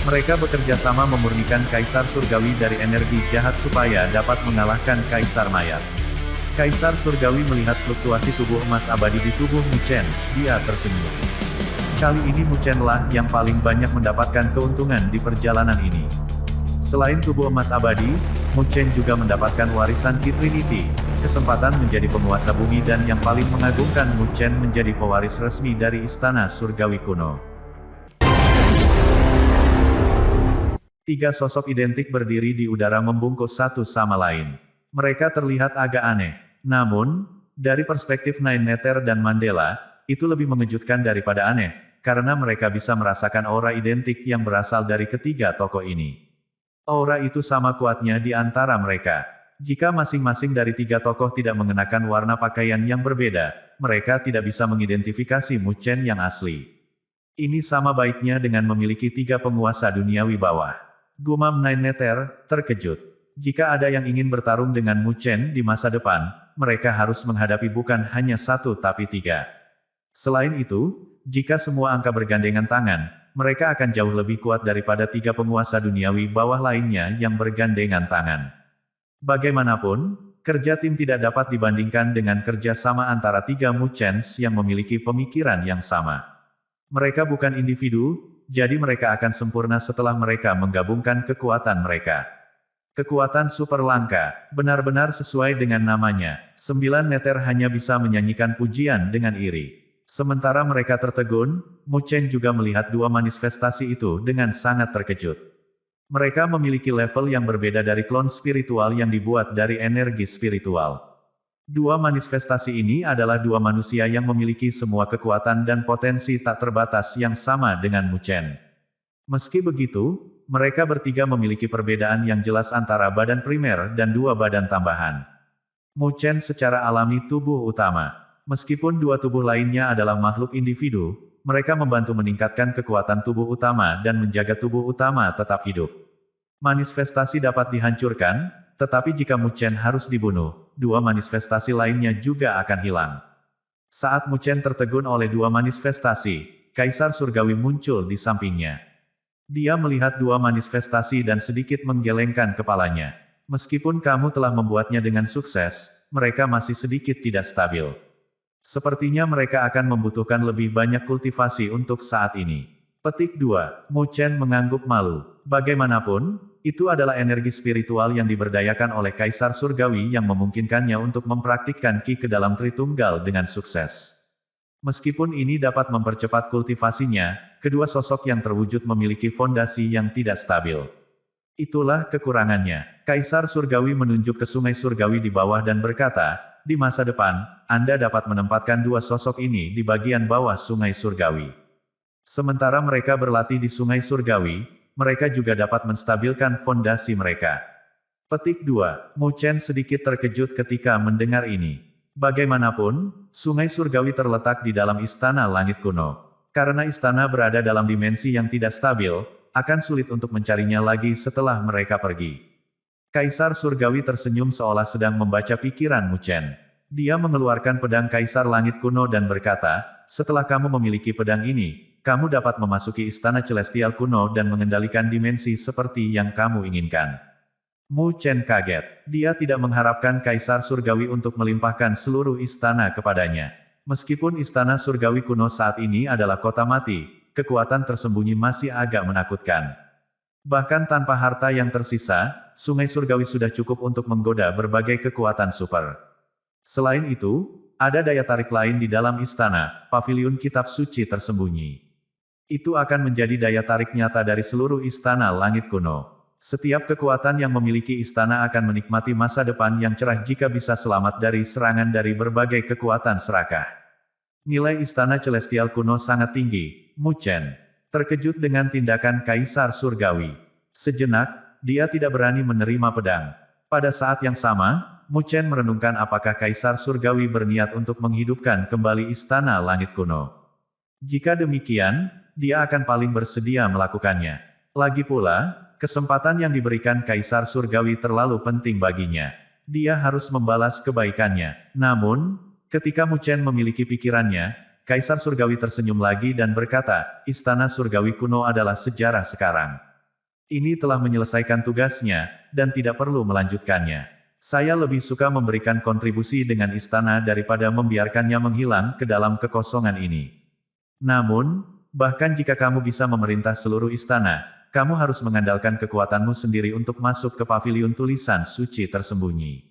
Mereka bekerja sama memurnikan Kaisar Surgawi dari energi jahat supaya dapat mengalahkan Kaisar Mayat. Kaisar Surgawi melihat fluktuasi tubuh emas abadi di tubuh Mu Chen, dia tersenyum. Kali ini Mu Chen lah yang paling banyak mendapatkan keuntungan di perjalanan ini. Selain tubuh emas abadi, Mu Chen juga mendapatkan warisan Ki Trinity, kesempatan menjadi penguasa bumi dan yang paling mengagumkan Mu Chen menjadi pewaris resmi dari Istana Surgawi kuno. Tiga sosok identik berdiri di udara membungkuk satu sama lain. Mereka terlihat agak aneh. Namun, dari perspektif Nine Nether dan Mandela, itu lebih mengejutkan daripada aneh, karena mereka bisa merasakan aura identik yang berasal dari ketiga tokoh ini. Aura itu sama kuatnya di antara mereka. Jika masing-masing dari tiga tokoh tidak mengenakan warna pakaian yang berbeda, mereka tidak bisa mengidentifikasi Mu Chen yang asli. Ini sama baiknya dengan memiliki tiga penguasa duniawi bawah. Gumam Nine Nether terkejut. Jika ada yang ingin bertarung dengan Mu Chen di masa depan, mereka harus menghadapi bukan hanya satu tapi tiga. Selain itu, jika semua angka bergandengan tangan, mereka akan jauh lebih kuat daripada tiga penguasa duniawi bawah lainnya yang bergandengan tangan. Bagaimanapun, kerja tim tidak dapat dibandingkan dengan kerja sama antara tiga Mu Chens yang memiliki pemikiran yang sama. Mereka bukan individu, jadi mereka akan sempurna setelah mereka menggabungkan kekuatan mereka. Kekuatan super langka, benar-benar sesuai dengan namanya. 9 Nether hanya bisa menyanyikan pujian dengan iri. Sementara mereka tertegun, Mu Chen juga melihat dua manifestasi itu dengan sangat terkejut. Mereka memiliki level yang berbeda dari klon spiritual yang dibuat dari energi spiritual. Dua manifestasi ini adalah dua manusia yang memiliki semua kekuatan dan potensi tak terbatas yang sama dengan Mu Chen. Meski begitu, mereka bertiga memiliki perbedaan yang jelas antara badan primer dan dua badan tambahan. Mu Chen secara alami tubuh utama. Meskipun dua tubuh lainnya adalah makhluk individu, mereka membantu meningkatkan kekuatan tubuh utama dan menjaga tubuh utama tetap hidup. Manifestasi dapat dihancurkan, tetapi jika Mu Chen harus dibunuh, dua manifestasi lainnya juga akan hilang. Saat Mu Chen tertegun oleh dua manifestasi, Kaisar Surgawi muncul di sampingnya. Dia melihat dua manifestasi dan sedikit menggelengkan kepalanya. Meskipun kamu telah membuatnya dengan sukses, mereka masih sedikit tidak stabil. Sepertinya mereka akan membutuhkan lebih banyak kultivasi untuk saat ini. Petik 2. Mu Chen mengangguk malu. Bagaimanapun, itu adalah energi spiritual yang diberdayakan oleh Kaisar Surgawi yang memungkinkannya untuk mempraktikkan Ki ke dalam Tritunggal dengan sukses. Meskipun ini dapat mempercepat kultivasinya, kedua sosok yang terwujud memiliki fondasi yang tidak stabil. Itulah kekurangannya. Kaisar Surgawi menunjuk ke Sungai Surgawi di bawah dan berkata, di masa depan, Anda dapat menempatkan dua sosok ini di bagian bawah Sungai Surgawi. Sementara mereka berlatih di Sungai Surgawi, mereka juga dapat menstabilkan fondasi mereka. Petik 2. Mu Chen sedikit terkejut ketika mendengar ini. Bagaimanapun, Sungai Surgawi terletak di dalam Istana Langit Kuno. Karena istana berada dalam dimensi yang tidak stabil, akan sulit untuk mencarinya lagi setelah mereka pergi. Kaisar Surgawi tersenyum seolah sedang membaca pikiran Mu Chen. Dia mengeluarkan pedang Kaisar Langit Kuno dan berkata, setelah kamu memiliki pedang ini, kamu dapat memasuki Istana Celestial Kuno dan mengendalikan dimensi seperti yang kamu inginkan. Mu Chen kaget. Dia tidak mengharapkan Kaisar Surgawi untuk melimpahkan seluruh istana kepadanya. Meskipun Istana Surgawi Kuno saat ini adalah kota mati, kekuatan tersembunyi masih agak menakutkan. Bahkan tanpa harta yang tersisa, Sungai Surgawi sudah cukup untuk menggoda berbagai kekuatan super. Selain itu, ada daya tarik lain di dalam istana, Paviliun Kitab Suci tersembunyi. Itu akan menjadi daya tarik nyata dari seluruh Istana Langit Kuno. Setiap kekuatan yang memiliki istana akan menikmati masa depan yang cerah jika bisa selamat dari serangan dari berbagai kekuatan serakah. Nilai Istana Celestial Kuno sangat tinggi, Mu Chen terkejut dengan tindakan Kaisar Surgawi. Sejenak, dia tidak berani menerima pedang. Pada saat yang sama, Mu Chen merenungkan apakah Kaisar Surgawi berniat untuk menghidupkan kembali Istana Langit Kuno. Jika demikian, dia akan paling bersedia melakukannya. Lagi pula, kesempatan yang diberikan Kaisar Surgawi terlalu penting baginya. Dia harus membalas kebaikannya. Namun, ketika Mu Chen memiliki pikirannya, Kaisar Surgawi tersenyum lagi dan berkata, Istana Surgawi Kuno adalah sejarah sekarang. Ini telah menyelesaikan tugasnya, dan tidak perlu melanjutkannya. Saya lebih suka memberikan kontribusi dengan istana daripada membiarkannya menghilang ke dalam kekosongan ini. Namun, bahkan jika kamu bisa memerintah seluruh istana, kamu harus mengandalkan kekuatanmu sendiri untuk masuk ke paviliun tulisan suci tersembunyi.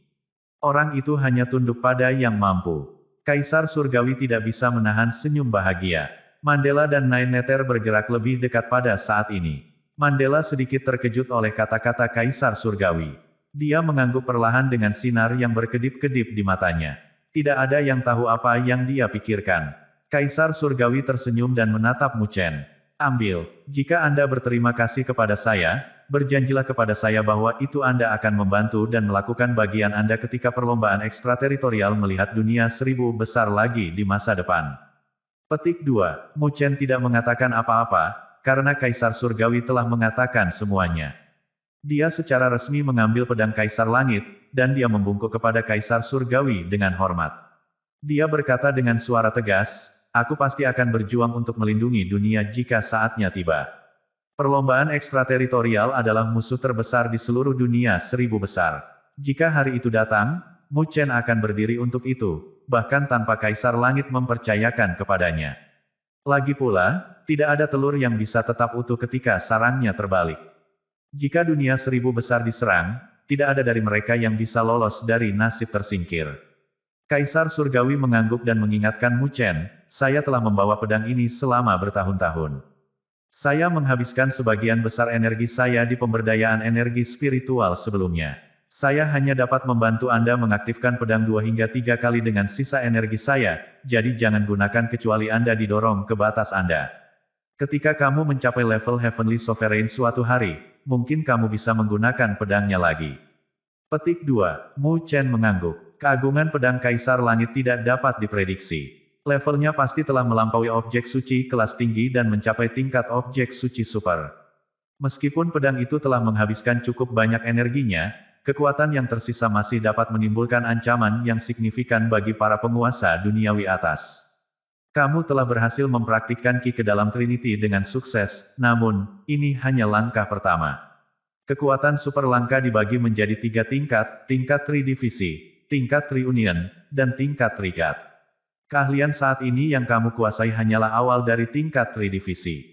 Orang itu hanya tunduk pada yang mampu. Kaisar Surgawi tidak bisa menahan senyum bahagia. Mandela dan Nine Nether bergerak lebih dekat pada saat ini. Mandela sedikit terkejut oleh kata-kata Kaisar Surgawi. Dia mengangguk perlahan dengan sinar yang berkedip-kedip di matanya. Tidak ada yang tahu apa yang dia pikirkan. Kaisar Surgawi tersenyum dan menatap Mu Chen. Ambil, jika Anda berterima kasih kepada saya, berjanjilah kepada saya bahwa itu Anda akan membantu dan melakukan bagian Anda ketika perlombaan ekstrateritorial melihat dunia 1000 besar lagi di masa depan. Petik 2. Mu Chen tidak mengatakan apa-apa, karena Kaisar Surgawi telah mengatakan semuanya. Dia secara resmi mengambil pedang Kaisar Langit, dan dia membungkuk kepada Kaisar Surgawi dengan hormat. Dia berkata dengan suara tegas, "Aku pasti akan berjuang untuk melindungi dunia jika saatnya tiba." Perlombaan ekstrateritorial adalah musuh terbesar di seluruh dunia 1000 besar. Jika hari itu datang, Mu Chen akan berdiri untuk itu, bahkan tanpa Kaisar Langit mempercayakan kepadanya. Lagi pula, tidak ada telur yang bisa tetap utuh ketika sarangnya terbalik. Jika dunia 1000 besar diserang, tidak ada dari mereka yang bisa lolos dari nasib tersingkir. Kaisar Surgawi mengangguk dan mengingatkan Mu Chen, "Saya telah membawa pedang ini selama bertahun-tahun. Saya menghabiskan sebagian besar energi saya di pemberdayaan energi spiritual sebelumnya. Saya hanya dapat membantu Anda mengaktifkan pedang 2 hingga 3 kali dengan sisa energi saya, jadi jangan gunakan kecuali Anda didorong ke batas Anda. Ketika kamu mencapai level Heavenly Sovereign suatu hari, mungkin kamu bisa menggunakan pedangnya lagi." Petik 2. Mu Chen mengangguk. Keagungan pedang Kaisar Langit tidak dapat diprediksi. Levelnya pasti telah melampaui objek suci kelas tinggi dan mencapai tingkat objek suci super. Meskipun pedang itu telah menghabiskan cukup banyak energinya, kekuatan yang tersisa masih dapat menimbulkan ancaman yang signifikan bagi para penguasa duniawi atas. Kamu telah berhasil mempraktikkan Ki ke dalam Trinity dengan sukses, namun, ini hanya langkah pertama. Kekuatan super langka dibagi menjadi 3 tingkat Tri Divisi, tingkat Tri Union, dan tingkat Tri God. Keahlian saat ini yang kamu kuasai hanyalah awal dari tingkat Tri Divisi.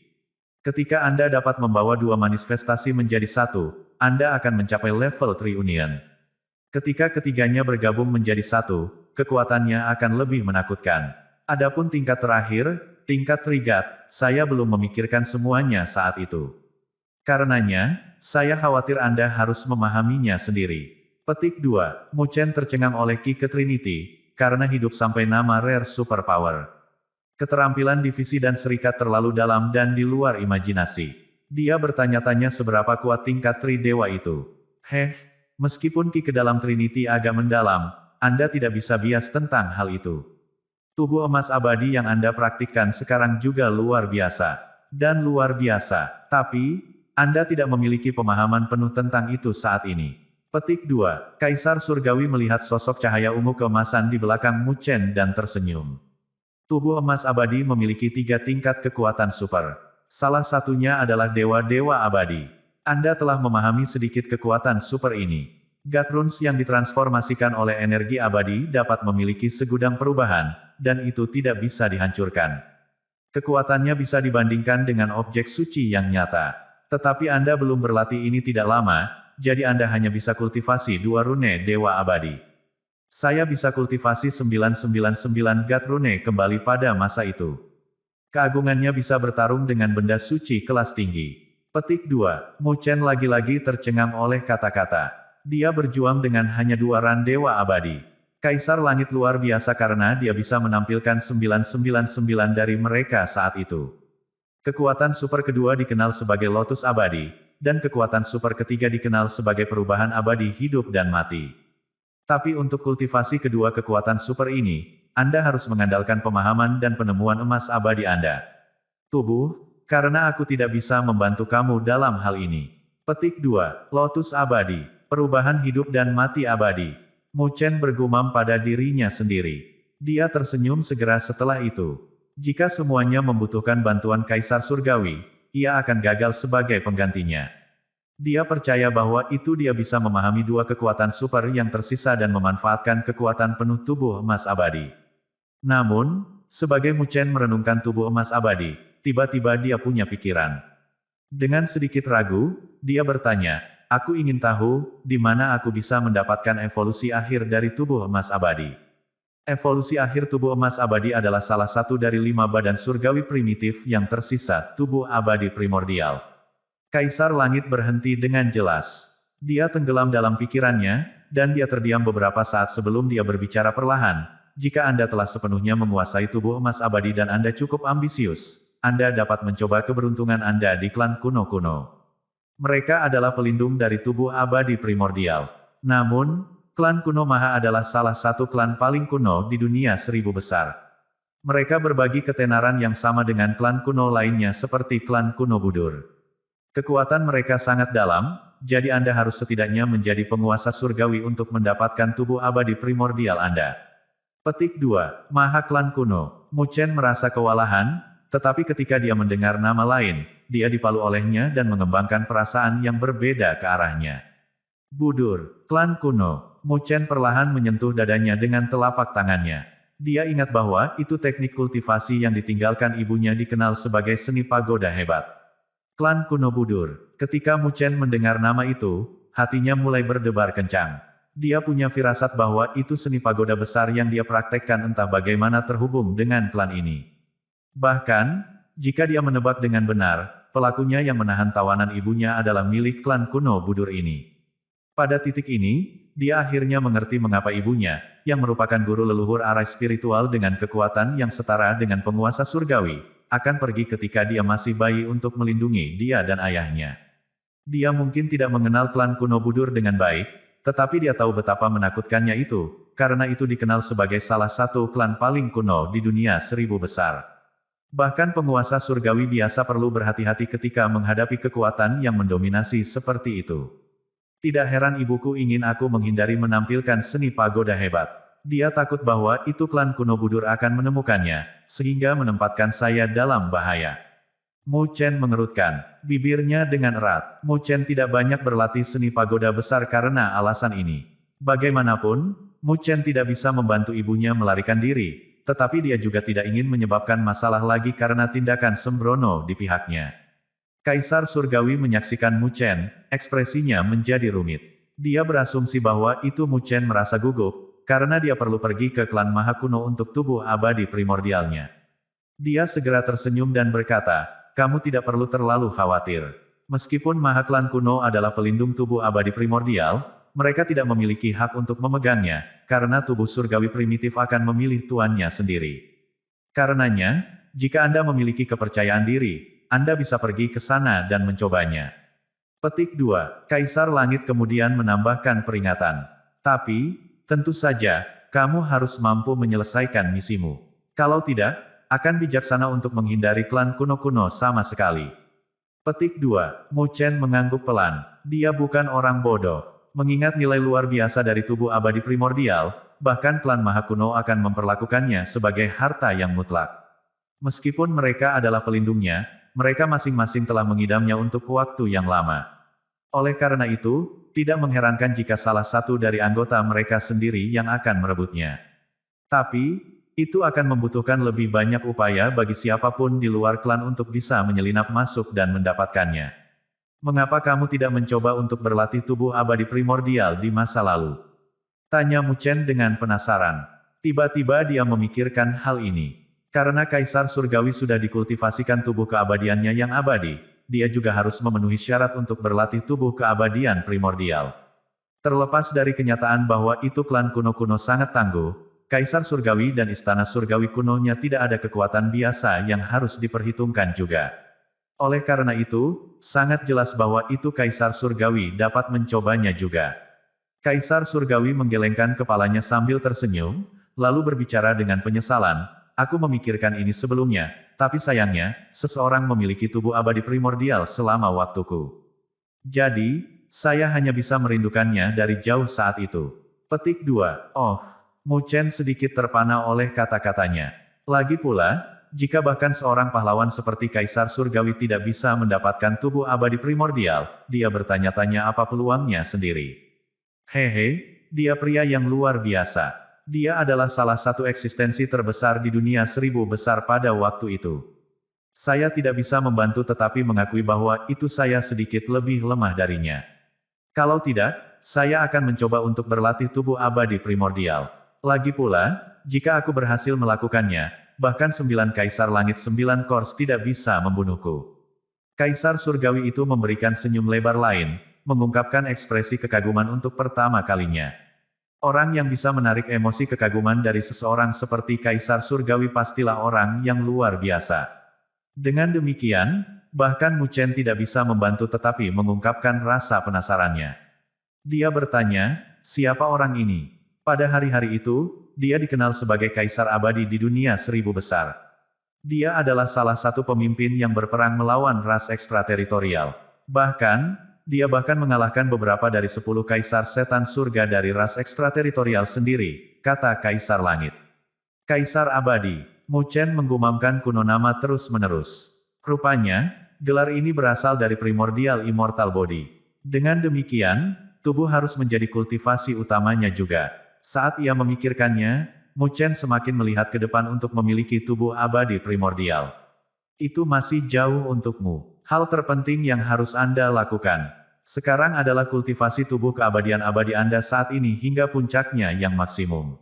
Ketika Anda dapat membawa 2 manifestasi menjadi 1, Anda akan mencapai level Tri Union. Ketika ketiganya bergabung menjadi 1, kekuatannya akan lebih menakutkan. Adapun tingkat terakhir, tingkat Tri God, saya belum memikirkan semuanya saat itu. Karenanya, saya khawatir Anda harus memahaminya sendiri. Petik 2. Mu Chen tercengang oleh Ki ke Trinity, karena hidup sampai nama rare superpower. Keterampilan divisi dan serikat terlalu dalam dan di luar imajinasi. Dia bertanya-tanya seberapa kuat tingkat Tri Dewa itu. Meskipun Ki ke dalam Trinity agak mendalam, Anda tidak bisa bias tentang hal itu. Tubuh emas abadi yang Anda praktikkan sekarang juga luar biasa. Dan luar biasa. Tapi, Anda tidak memiliki pemahaman penuh tentang itu saat ini. Petik 2. Kaisar Surgawi melihat sosok cahaya ungu keemasan di belakang Mu Chen dan tersenyum. Tubuh emas abadi memiliki 3 tingkat kekuatan super. Salah satunya adalah dewa-dewa abadi. Anda telah memahami sedikit kekuatan super ini. God Runes yang ditransformasikan oleh energi abadi dapat memiliki segudang perubahan, dan itu tidak bisa dihancurkan. Kekuatannya bisa dibandingkan dengan objek suci yang nyata. Tetapi Anda belum berlatih ini tidak lama, jadi Anda hanya bisa kultivasi 2 rune Dewa Abadi. Saya bisa kultivasi 999 God Rune kembali pada masa itu. Keagungannya bisa bertarung dengan benda suci kelas tinggi. Petik 2. Mu Chen lagi-lagi tercengang oleh kata-kata. Dia berjuang dengan hanya 2 ran Dewa Abadi. Kaisar Langit luar biasa karena dia bisa menampilkan 999 dari mereka saat itu. Kekuatan super kedua dikenal sebagai Lotus Abadi, dan kekuatan super ketiga dikenal sebagai perubahan abadi hidup dan mati. Tapi untuk kultivasi kedua kekuatan super ini, Anda harus mengandalkan pemahaman dan penemuan emas abadi Anda. Tubuh, karena aku tidak bisa membantu kamu dalam hal ini. Petik 2. Lotus Abadi, perubahan hidup dan mati abadi. Mu Chen bergumam pada dirinya sendiri. Dia tersenyum segera setelah itu. Jika semuanya membutuhkan bantuan Kaisar Surgawi, ia akan gagal sebagai penggantinya. Dia percaya bahwa itu dia bisa memahami dua kekuatan super yang tersisa dan memanfaatkan kekuatan penuh tubuh emas abadi. Namun, sebagai Mu Chen merenungkan tubuh emas abadi, tiba-tiba dia punya pikiran. Dengan sedikit ragu, dia bertanya, aku ingin tahu, di mana aku bisa mendapatkan evolusi akhir dari tubuh emas abadi. Evolusi akhir tubuh emas abadi adalah salah satu dari 5 badan surgawi primitif yang tersisa, tubuh abadi primordial. Kaisar Langit berhenti dengan jelas. Dia tenggelam dalam pikirannya, dan dia terdiam beberapa saat sebelum dia berbicara perlahan. Jika Anda telah sepenuhnya menguasai tubuh emas abadi dan Anda cukup ambisius, Anda dapat mencoba keberuntungan Anda di klan kuno-kuno. Mereka adalah pelindung dari tubuh abadi primordial. Namun, klan kuno Maha adalah salah satu klan paling kuno di dunia 1000 besar. Mereka berbagi ketenaran yang sama dengan klan kuno lainnya seperti klan kuno Budur. Kekuatan mereka sangat dalam, jadi Anda harus setidaknya menjadi penguasa surgawi untuk mendapatkan tubuh abadi primordial Anda. Petik 2. Maha Klan Kuno. Mu Chen merasa kewalahan, tetapi ketika dia mendengar nama lain, dia dipalu olehnya dan mengembangkan perasaan yang berbeda ke arahnya. Budur, Klan Kuno. Mu Chen perlahan menyentuh dadanya dengan telapak tangannya. Dia ingat bahwa itu teknik kultivasi yang ditinggalkan ibunya dikenal sebagai seni pagoda hebat. Klan Kuno Budur. Ketika Mu Chen mendengar nama itu, hatinya mulai berdebar kencang. Dia punya firasat bahwa itu seni pagoda besar yang dia praktekkan entah bagaimana terhubung dengan klan ini. Bahkan, jika dia menebak dengan benar, pelakunya yang menahan tawanan ibunya adalah milik klan Kuno Budur ini. Pada titik ini, dia akhirnya mengerti mengapa ibunya, yang merupakan guru leluhur arai spiritual dengan kekuatan yang setara dengan penguasa surgawi, akan pergi ketika dia masih bayi untuk melindungi dia dan ayahnya. Dia mungkin tidak mengenal klan Kuno Budur dengan baik, tetapi dia tahu betapa menakutkannya itu, karena itu dikenal sebagai salah satu klan paling kuno di dunia 1000 besar. Bahkan penguasa surgawi biasa perlu berhati-hati ketika menghadapi kekuatan yang mendominasi seperti itu. Tidak heran ibuku ingin aku menghindari menampilkan seni pagoda hebat. Dia takut bahwa itu klan Kuno Budur akan menemukannya, sehingga menempatkan saya dalam bahaya. Mu Chen mengerutkan bibirnya dengan erat. Mu Chen tidak banyak berlatih seni pagoda besar karena alasan ini. Bagaimanapun, Mu Chen tidak bisa membantu ibunya melarikan diri, tetapi dia juga tidak ingin menyebabkan masalah lagi karena tindakan sembrono di pihaknya. Kaisar Surgawi menyaksikan Mu Chen, ekspresinya menjadi rumit. Dia berasumsi bahwa itu Mu Chen merasa gugup, karena dia perlu pergi ke klan Maha Kuno untuk tubuh abadi primordialnya. Dia segera tersenyum dan berkata, kamu tidak perlu terlalu khawatir. Meskipun Maha Klan Kuno adalah pelindung tubuh abadi primordial, mereka tidak memiliki hak untuk memegangnya, karena tubuh surgawi primitif akan memilih tuannya sendiri. Karenanya, jika Anda memiliki kepercayaan diri, Anda bisa pergi ke sana dan mencobanya. Petik 2. Kaisar Langit kemudian menambahkan peringatan. Tapi, tentu saja, kamu harus mampu menyelesaikan misimu. Kalau tidak, akan bijaksana untuk menghindari klan kuno-kuno sama sekali. Petik 2. Mu Chen mengangguk pelan. Dia bukan orang bodoh. Mengingat nilai luar biasa dari tubuh abadi primordial, bahkan klan Maha Kuno akan memperlakukannya sebagai harta yang mutlak. Meskipun mereka adalah pelindungnya, mereka masing-masing telah mengidamnya untuk waktu yang lama. Oleh karena itu, tidak mengherankan jika salah satu dari anggota mereka sendiri yang akan merebutnya. Tapi, itu akan membutuhkan lebih banyak upaya bagi siapapun di luar klan untuk bisa menyelinap masuk dan mendapatkannya. Mengapa kamu tidak mencoba untuk berlatih tubuh abadi primordial di masa lalu? Tanya Mu Chen dengan penasaran. Tiba-tiba dia memikirkan hal ini. Karena Kaisar Surgawi sudah dikultivasikan tubuh keabadiannya yang abadi, dia juga harus memenuhi syarat untuk berlatih tubuh keabadian primordial. Terlepas dari kenyataan bahwa itu klan kuno-kuno sangat tangguh, Kaisar Surgawi dan Istana Surgawi kunonya tidak ada kekuatan biasa yang harus diperhitungkan juga. Oleh karena itu, sangat jelas bahwa itu Kaisar Surgawi dapat mencobanya juga. Kaisar Surgawi menggelengkan kepalanya sambil tersenyum, lalu berbicara dengan penyesalan, aku memikirkan ini sebelumnya, tapi sayangnya, seseorang memiliki tubuh abadi primordial selama waktuku. Jadi, saya hanya bisa merindukannya dari jauh saat itu. Petik 2. Oh, Mu Chen sedikit terpana oleh kata-katanya. Lagi pula, jika bahkan seorang pahlawan seperti Kaisar Surgawi tidak bisa mendapatkan tubuh abadi primordial, dia bertanya-tanya apa peluangnya sendiri. Hehe, dia pria yang luar biasa. Dia adalah salah satu eksistensi terbesar di dunia 1000 besar pada waktu itu. Saya tidak bisa membantu tetapi mengakui bahwa itu saya sedikit lebih lemah darinya. Kalau tidak, saya akan mencoba untuk berlatih tubuh abadi primordial. Lagi pula, jika aku berhasil melakukannya, bahkan 9 Kaisar Langit 9 Kors tidak bisa membunuhku. Kaisar Surgawi itu memberikan senyum lebar lain, mengungkapkan ekspresi kekaguman untuk pertama kalinya. Orang yang bisa menarik emosi kekaguman dari seseorang seperti Kaisar Surgawi pastilah orang yang luar biasa. Dengan demikian, bahkan Mu Chen tidak bisa membantu tetapi mengungkapkan rasa penasarannya. Dia bertanya, siapa orang ini? Pada hari-hari itu, dia dikenal sebagai Kaisar Abadi di dunia 1000 besar. Dia adalah salah satu pemimpin yang berperang melawan ras ekstrateritorial. Bahkan, dia bahkan mengalahkan beberapa dari 10 Kaisar Setan Surga dari ras ekstrateritorial sendiri, kata Kaisar Langit. Kaisar Abadi, Mu Chen menggumamkan kuno nama terus-menerus. Rupanya, gelar ini berasal dari Primordial Immortal Body. Dengan demikian, tubuh harus menjadi kultivasi utamanya juga. Saat ia memikirkannya, Mu Chen semakin melihat ke depan untuk memiliki tubuh abadi primordial. Itu masih jauh untukmu. Hal terpenting yang harus Anda lakukan sekarang adalah kultivasi tubuh keabadian abadi Anda saat ini hingga puncaknya yang maksimum.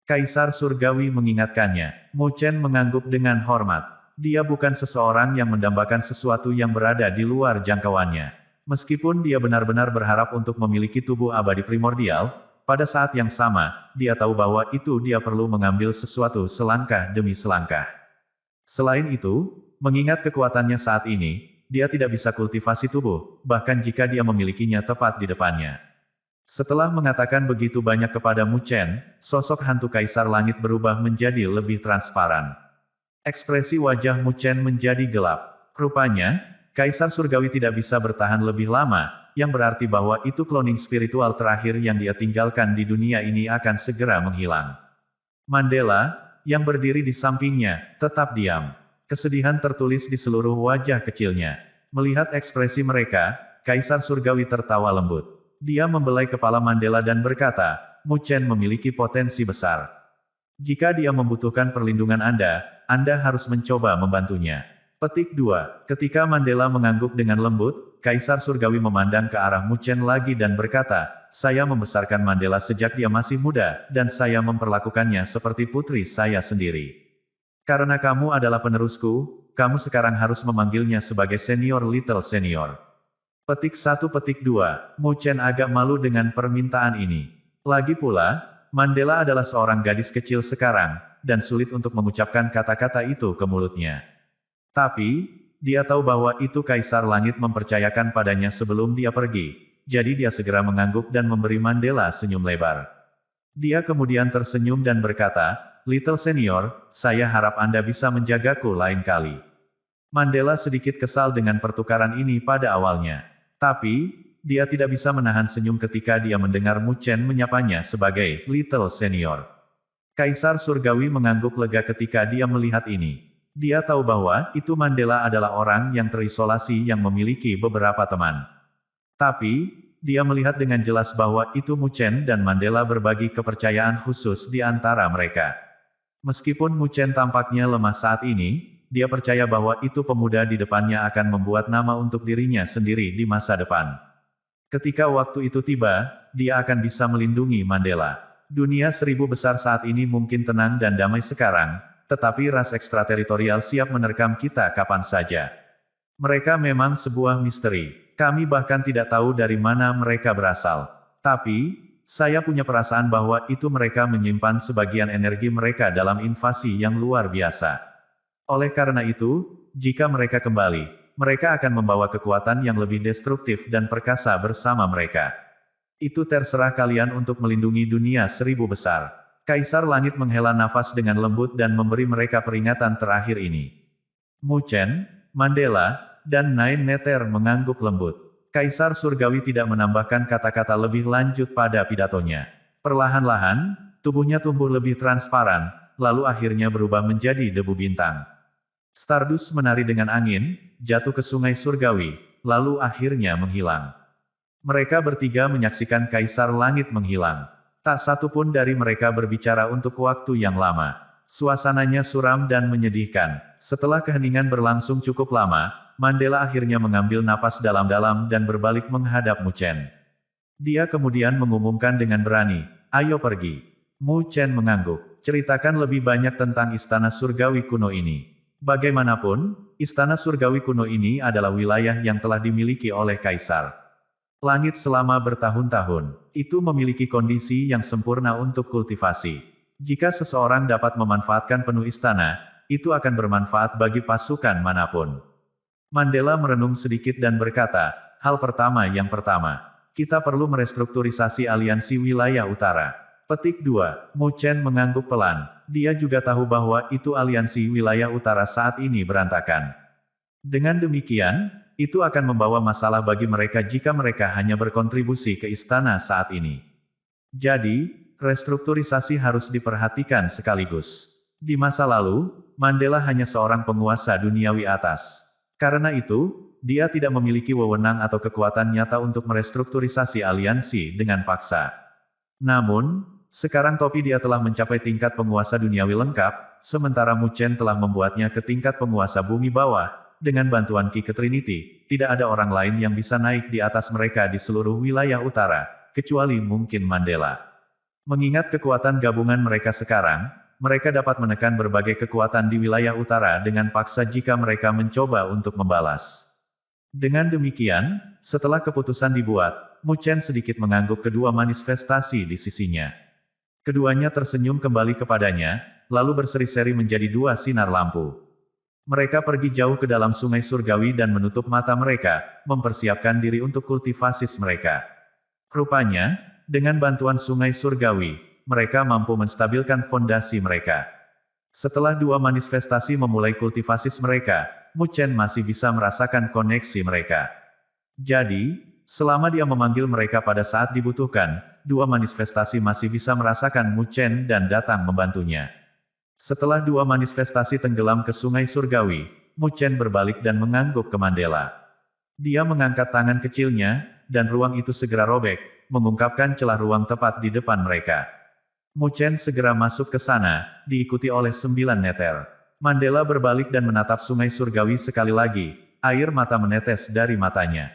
Kaisar Surgawi mengingatkannya. Mu Chen mengangguk dengan hormat. Dia bukan seseorang yang mendambakan sesuatu yang berada di luar jangkauannya. Meskipun dia benar-benar berharap untuk memiliki tubuh abadi primordial, pada saat yang sama, dia tahu bahwa itu dia perlu mengambil sesuatu selangkah demi selangkah. Selain itu, mengingat kekuatannya saat ini, dia tidak bisa kultivasi tubuh, bahkan jika dia memilikinya tepat di depannya. Setelah mengatakan begitu banyak kepada Mu Chen, sosok hantu Kaisar Langit berubah menjadi lebih transparan. Ekspresi wajah Mu Chen menjadi gelap. Rupanya, Kaisar Surgawi tidak bisa bertahan lebih lama, yang berarti bahwa itu cloning spiritual terakhir yang dia tinggalkan di dunia ini akan segera menghilang. Mandela, yang berdiri di sampingnya, tetap diam. Kesedihan tertulis di seluruh wajah kecilnya. Melihat ekspresi mereka, Kaisar Surgawi tertawa lembut. Dia membelai kepala Mandela dan berkata, Mu Chen memiliki potensi besar. Jika dia membutuhkan perlindungan Anda harus mencoba membantunya. Petik 2. Ketika Mandela mengangguk dengan lembut, Kaisar Surgawi memandang ke arah Mu Chen lagi dan berkata, saya membesarkan Mandela sejak dia masih muda, dan saya memperlakukannya seperti putri saya sendiri. Karena kamu adalah penerusku, kamu sekarang harus memanggilnya sebagai senior little senior. Petik 1. Petik 2. Mu Chen agak malu dengan permintaan ini. Lagi pula, Mandela adalah seorang gadis kecil sekarang, dan sulit untuk mengucapkan kata-kata itu ke mulutnya. Tapi, dia tahu bahwa itu Kaisar Langit mempercayakan padanya sebelum dia pergi, jadi dia segera mengangguk dan memberi Mandela senyum lebar. Dia kemudian tersenyum dan berkata, Little Senior, saya harap Anda bisa menjagaku lain kali. Mandela sedikit kesal dengan pertukaran ini pada awalnya. Tapi, dia tidak bisa menahan senyum ketika dia mendengar Mu Chen menyapanya sebagai Little Senior. Kaisar Surgawi mengangguk lega ketika dia melihat ini. Dia tahu bahwa itu Mandela adalah orang yang terisolasi yang memiliki beberapa teman. Tapi, dia melihat dengan jelas bahwa itu Mu Chen dan Mandela berbagi kepercayaan khusus di antara mereka. Meskipun Mu Chen tampaknya lemah saat ini, dia percaya bahwa itu pemuda di depannya akan membuat nama untuk dirinya sendiri di masa depan. Ketika waktu itu tiba, dia akan bisa melindungi Mandela. Dunia 1000 besar saat ini mungkin tenang dan damai sekarang, tetapi ras ekstrateritorial siap menerkam kita kapan saja. Mereka memang sebuah misteri. Kami bahkan tidak tahu dari mana mereka berasal. Tapi, saya punya perasaan bahwa itu mereka menyimpan sebagian energi mereka dalam invasi yang luar biasa. Oleh karena itu, jika mereka kembali, mereka akan membawa kekuatan yang lebih destruktif dan perkasa bersama mereka. Itu terserah kalian untuk melindungi dunia 1000 besar. Kaisar Langit menghela nafas dengan lembut dan memberi mereka peringatan terakhir ini. Mu Chen, Mandela, dan Nine Nether mengangguk lembut. Kaisar Surgawi tidak menambahkan kata-kata lebih lanjut pada pidatonya. Perlahan-lahan, tubuhnya tumbuh lebih transparan, lalu akhirnya berubah menjadi debu bintang. Stardust menari dengan angin, jatuh ke sungai surgawi, lalu akhirnya menghilang. Mereka bertiga menyaksikan Kaisar Langit menghilang. Tak satu pun dari mereka berbicara untuk waktu yang lama. Suasananya suram dan menyedihkan. Setelah keheningan berlangsung cukup lama, Mandela akhirnya mengambil napas dalam-dalam dan berbalik menghadap Mu Chen. Dia kemudian mengumumkan dengan berani, "Ayo pergi." Mu Chen mengangguk. "Ceritakan lebih banyak tentang Istana Surgawi kuno ini." Bagaimanapun, Istana Surgawi kuno ini adalah wilayah yang telah dimiliki oleh Kaisar Langit selama bertahun-tahun. Itu memiliki kondisi yang sempurna untuk kultivasi. Jika seseorang dapat memanfaatkan penuh istana, itu akan bermanfaat bagi pasukan manapun. Mandela merenung sedikit dan berkata, "Hal pertama yang pertama, kita perlu merestrukturisasi aliansi wilayah utara." Petik 2. Mu Chen mengangguk pelan. Dia juga tahu bahwa itu aliansi wilayah utara saat ini berantakan. Dengan demikian, itu akan membawa masalah bagi mereka jika mereka hanya berkontribusi ke istana saat ini. Jadi, restrukturisasi harus diperhatikan sekaligus. Di masa lalu, Mandela hanya seorang penguasa duniawi atas. Karena itu, dia tidak memiliki wewenang atau kekuatan nyata untuk merestrukturisasi aliansi dengan paksa. Namun, sekarang topi dia telah mencapai tingkat penguasa duniawi lengkap, sementara Mu Chen telah membuatnya ke tingkat penguasa bumi bawah. Dengan bantuan Ki Trinity, tidak ada orang lain yang bisa naik di atas mereka di seluruh wilayah utara, kecuali mungkin Mandela. Mengingat kekuatan gabungan mereka sekarang, mereka dapat menekan berbagai kekuatan di wilayah utara dengan paksa jika mereka mencoba untuk membalas. Dengan demikian, setelah keputusan dibuat, Mu Chen sedikit mengangguk kedua manifestasi di sisinya. Keduanya tersenyum kembali kepadanya, lalu berseri-seri menjadi dua sinar lampu. Mereka pergi jauh ke dalam sungai surgawi dan menutup mata mereka, mempersiapkan diri untuk kultivasis mereka. Rupanya, dengan bantuan sungai surgawi, mereka mampu menstabilkan fondasi mereka. Setelah dua manifestasi memulai kultivasis mereka, Mu Chen masih bisa merasakan koneksi mereka. Jadi, selama dia memanggil mereka pada saat dibutuhkan, dua manifestasi masih bisa merasakan Mu Chen dan datang membantunya. Setelah dua manifestasi tenggelam ke sungai surgawi, Mu Chen berbalik dan mengangguk ke Mandela. Dia mengangkat tangan kecilnya, dan ruang itu segera robek, mengungkapkan celah ruang tepat di depan mereka. Mu Chen segera masuk ke sana, diikuti oleh 9 neter. Mandela berbalik dan menatap sungai surgawi sekali lagi, air mata menetes dari matanya.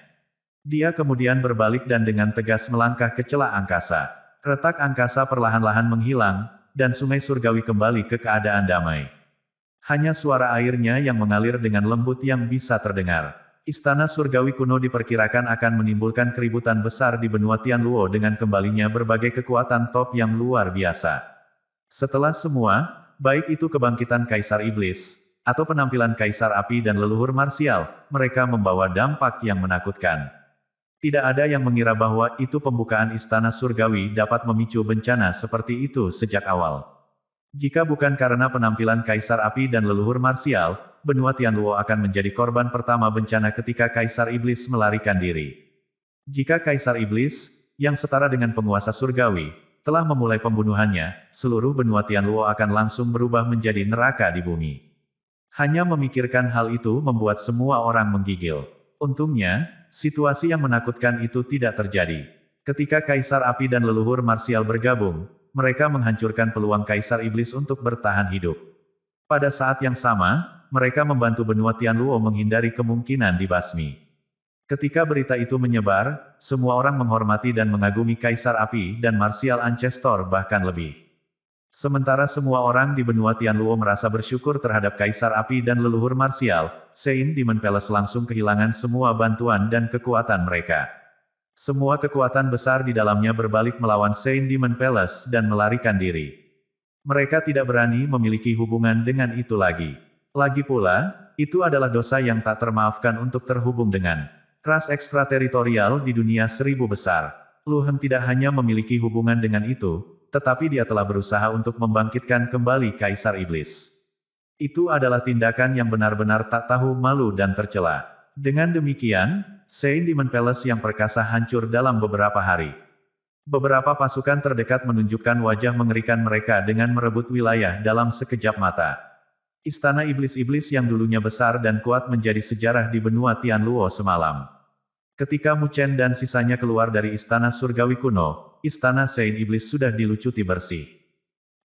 Dia kemudian berbalik dan dengan tegas melangkah ke celah angkasa. Retak angkasa perlahan-lahan menghilang, dan sungai surgawi kembali ke keadaan damai. Hanya suara airnya yang mengalir dengan lembut yang bisa terdengar. Istana surgawi kuno diperkirakan akan menimbulkan keributan besar di benua Tianluo dengan kembalinya berbagai kekuatan top yang luar biasa. Setelah semua, baik itu kebangkitan Kaisar Iblis, atau penampilan Kaisar Api dan leluhur marsial, mereka membawa dampak yang menakutkan. Tidak ada yang mengira bahwa itu pembukaan Istana Surgawi dapat memicu bencana seperti itu sejak awal. Jika bukan karena penampilan Kaisar Api dan leluhur marsial, benua Tianluo akan menjadi korban pertama bencana ketika Kaisar Iblis melarikan diri. Jika Kaisar Iblis, yang setara dengan penguasa surgawi, telah memulai pembunuhannya, seluruh benua Tianluo akan langsung berubah menjadi neraka di bumi. Hanya memikirkan hal itu membuat semua orang menggigil. Untungnya, situasi yang menakutkan itu tidak terjadi. Ketika Kaisar Api dan leluhur marsial bergabung, mereka menghancurkan peluang Kaisar Iblis untuk bertahan hidup. Pada saat yang sama, mereka membantu benua Tianluo menghindari kemungkinan dibasmi. Ketika berita itu menyebar, semua orang menghormati dan mengagumi Kaisar Api dan Martial Ancestor bahkan lebih. Sementara semua orang di benua Tianluo merasa bersyukur terhadap Kaisar Api dan leluhur marsial, Sein Demon Palace langsung kehilangan semua bantuan dan kekuatan mereka. Semua kekuatan besar di dalamnya berbalik melawan Sein Demon Palace dan melarikan diri. Mereka tidak berani memiliki hubungan dengan itu lagi. Lagi pula, itu adalah dosa yang tak termaafkan untuk terhubung dengan ras ekstrateritorial di dunia 1000 besar. Lu Heng tidak hanya memiliki hubungan dengan itu, tetapi dia telah berusaha untuk membangkitkan kembali Kaisar Iblis. Itu adalah tindakan yang benar-benar tak tahu malu dan tercela. Dengan demikian, Sein Demon Palace yang perkasa hancur dalam beberapa hari. Beberapa pasukan terdekat menunjukkan wajah mengerikan mereka dengan merebut wilayah dalam sekejap mata. Istana iblis-iblis yang dulunya besar dan kuat menjadi sejarah di benua Tianluo semalam. Ketika Mu Chen dan sisanya keluar dari istana surgawi kuno, istana Sein Iblis sudah dilucuti bersih.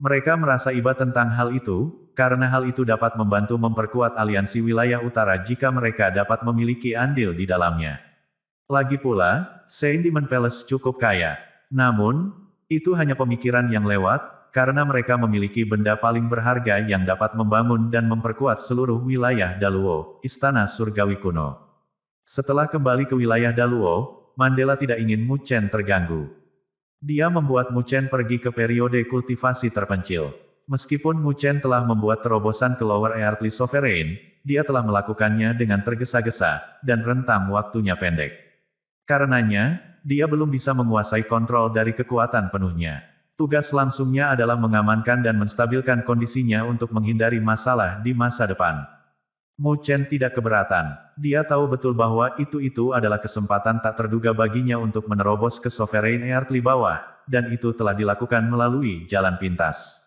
Mereka merasa iba tentang hal itu, karena hal itu dapat membantu memperkuat aliansi wilayah utara jika mereka dapat memiliki andil di dalamnya. Lagi pula, Sein Demon Palace cukup kaya. Namun, itu hanya pemikiran yang lewat, karena mereka memiliki benda paling berharga yang dapat membangun dan memperkuat seluruh wilayah Daluo, istana surgawi kuno. Setelah kembali ke wilayah Daluo, Mandela tidak ingin Mu Chen terganggu. Dia membuat Mu Chen pergi ke periode kultivasi terpencil. Meskipun Mu Chen telah membuat terobosan ke Lower Earthly Sovereign, dia telah melakukannya dengan tergesa-gesa, dan rentang waktunya pendek. Karenanya, dia belum bisa menguasai kontrol dari kekuatan penuhnya. Tugas langsungnya adalah mengamankan dan menstabilkan kondisinya untuk menghindari masalah di masa depan. Mu Chen tidak keberatan. Dia tahu betul bahwa itu adalah kesempatan tak terduga baginya untuk menerobos ke Sovereign Earthly bawah, dan itu telah dilakukan melalui jalan pintas.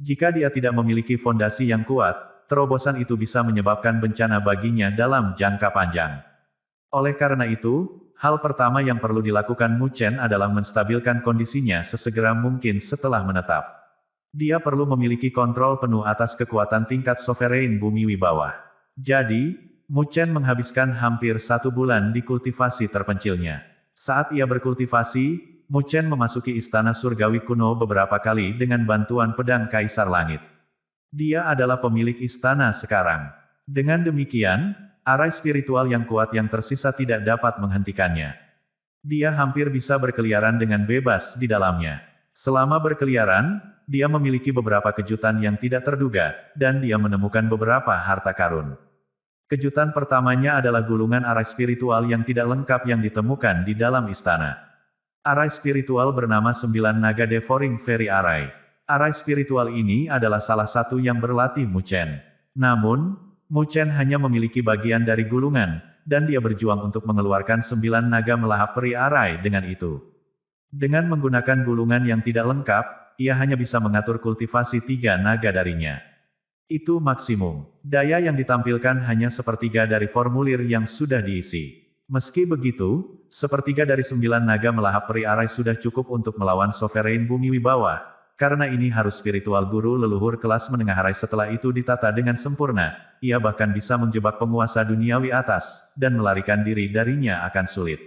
Jika dia tidak memiliki fondasi yang kuat, terobosan itu bisa menyebabkan bencana baginya dalam jangka panjang. Oleh karena itu, hal pertama yang perlu dilakukan Mu Chen adalah menstabilkan kondisinya sesegera mungkin setelah menetap. Dia perlu memiliki kontrol penuh atas kekuatan tingkat Sovereign bumi bawah. Jadi, Mu Chen menghabiskan hampir 1 bulan di kultivasi terpencilnya. Saat ia berkultivasi, Mu Chen memasuki istana surgawi kuno beberapa kali dengan bantuan pedang Kaisar Langit. Dia adalah pemilik istana sekarang. Dengan demikian, arai spiritual yang kuat yang tersisa tidak dapat menghentikannya. Dia hampir bisa berkeliaran dengan bebas di dalamnya. Selama berkeliaran, dia memiliki beberapa kejutan yang tidak terduga, dan dia menemukan beberapa harta karun. Kejutan pertamanya adalah gulungan arai spiritual yang tidak lengkap yang ditemukan di dalam istana. Arai spiritual bernama 9 Naga Devouring Fairy Arai. Arai spiritual ini adalah salah satu yang berlatih Mu Chen. Namun, Mu Chen hanya memiliki bagian dari gulungan, dan dia berjuang untuk mengeluarkan 9 naga melahap peri arai dengan itu. Dengan menggunakan gulungan yang tidak lengkap, ia hanya bisa mengatur kultivasi 3 naga darinya. Itu maksimum. Daya yang ditampilkan hanya sepertiga dari formulir yang sudah diisi. Meski begitu, sepertiga dari 9 naga melahap peri arai sudah cukup untuk melawan Sovereign bumi bawah. Karena ini harus spiritual guru leluhur kelas menengah arai setelah itu ditata dengan sempurna, ia bahkan bisa menjebak penguasa duniawi atas, dan melarikan diri darinya akan sulit.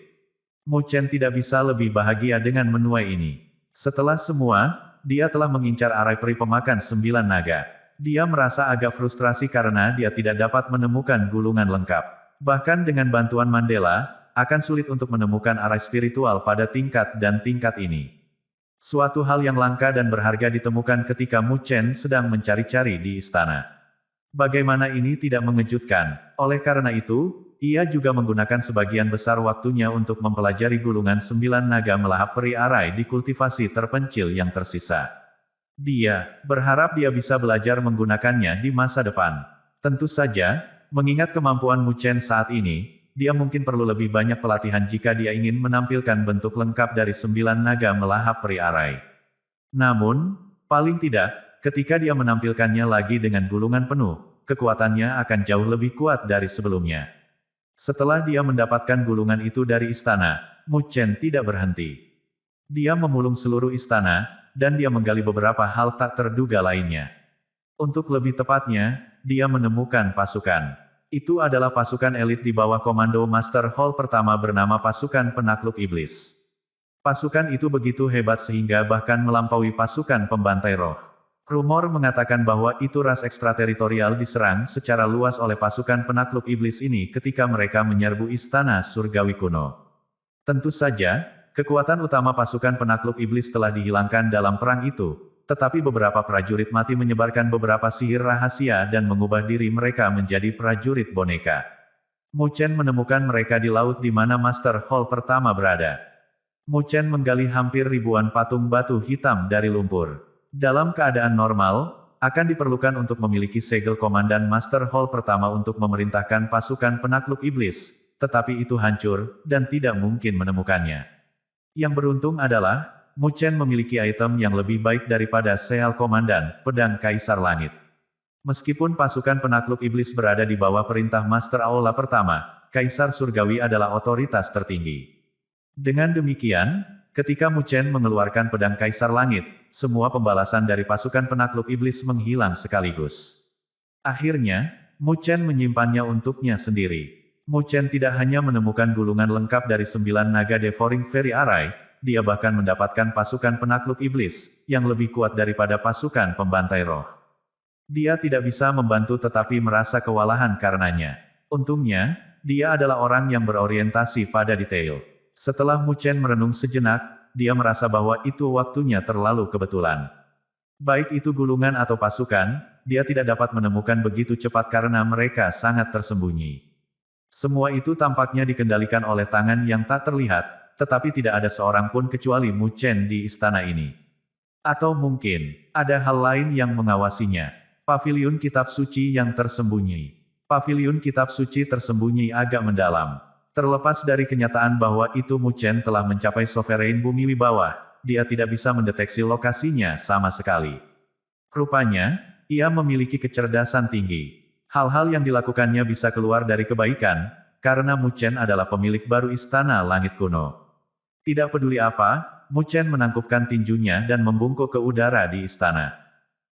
Mu Chen tidak bisa lebih bahagia dengan menuai ini. Setelah semua, dia telah mengincar arai peri pemakan 9 naga. Dia merasa agak frustrasi karena dia tidak dapat menemukan gulungan lengkap. Bahkan dengan bantuan Mandela, akan sulit untuk menemukan arai spiritual pada tingkat dan tingkat ini. Suatu hal yang langka dan berharga ditemukan ketika Mu Chen sedang mencari-cari di istana. Bagaimana ini tidak mengejutkan? Oleh karena itu, ia juga menggunakan sebagian besar waktunya untuk mempelajari gulungan 9 naga melahap peri arai di kultivasi terpencil yang tersisa. Dia berharap dia bisa belajar menggunakannya di masa depan. Tentu saja, mengingat kemampuan Mu Chen saat ini, dia mungkin perlu lebih banyak pelatihan jika dia ingin menampilkan bentuk lengkap dari 9 naga melahap peri arai. Namun, paling tidak, ketika dia menampilkannya lagi dengan gulungan penuh, kekuatannya akan jauh lebih kuat dari sebelumnya. Setelah dia mendapatkan gulungan itu dari istana, Mu Chen tidak berhenti. Dia memulung seluruh istana, dan dia menggali beberapa hal tak terduga lainnya. Untuk lebih tepatnya, dia menemukan pasukan. Itu adalah pasukan elit di bawah komando Master Hall pertama bernama Pasukan Penakluk Iblis. Pasukan itu begitu hebat sehingga bahkan melampaui pasukan pembantai roh. Rumor mengatakan bahwa itu ras ekstrateritorial diserang secara luas oleh pasukan penakluk iblis ini ketika mereka menyerbu istana surgawi kuno. Tentu saja, kekuatan utama pasukan penakluk iblis telah dihilangkan dalam perang itu, tetapi beberapa prajurit mati menyebarkan beberapa sihir rahasia dan mengubah diri mereka menjadi prajurit boneka. Mu Chen menemukan mereka di laut di mana Master Hall pertama berada. Mu Chen menggali hampir ribuan patung batu hitam dari lumpur. Dalam keadaan normal, akan diperlukan untuk memiliki segel komandan Master Hall pertama untuk memerintahkan pasukan penakluk iblis, tetapi itu hancur, dan tidak mungkin menemukannya. Yang beruntung adalah, Mu Chen memiliki item yang lebih baik daripada Seal Komandan, Pedang Kaisar Langit. Meskipun pasukan penakluk iblis berada di bawah perintah Master Aula pertama, Kaisar Surgawi adalah otoritas tertinggi. Dengan demikian, ketika Mu Chen mengeluarkan pedang Kaisar Langit, semua pembalasan dari pasukan penakluk iblis menghilang sekaligus. Akhirnya, Mu Chen menyimpannya untuknya sendiri. Mu Chen tidak hanya menemukan gulungan lengkap dari 9 naga Devouring Fairy Array, dia bahkan mendapatkan pasukan penakluk iblis, yang lebih kuat daripada pasukan pembantai roh. Dia tidak bisa membantu tetapi merasa kewalahan karenanya. Untungnya, dia adalah orang yang berorientasi pada detail. Setelah Mu Chen merenung sejenak, dia merasa bahwa itu waktunya terlalu kebetulan. Baik itu gulungan atau pasukan, dia tidak dapat menemukan begitu cepat karena mereka sangat tersembunyi. Semua itu tampaknya dikendalikan oleh tangan yang tak terlihat, tetapi tidak ada seorang pun kecuali Mu Chen di istana ini. Atau mungkin, ada hal lain yang mengawasinya. Paviliun Kitab Suci yang tersembunyi. Paviliun Kitab Suci tersembunyi agak mendalam. Terlepas dari kenyataan bahwa itu Mu Chen telah mencapai Sovereign Bumi Wibawa, dia tidak bisa mendeteksi lokasinya sama sekali. Rupanya, ia memiliki kecerdasan tinggi. Hal-hal yang dilakukannya bisa keluar dari kebaikan, karena Mu Chen adalah pemilik baru Istana Langit Kuno. Tidak peduli apa, Mu Chen menangkupkan tinjunya dan membungkuk ke udara di istana.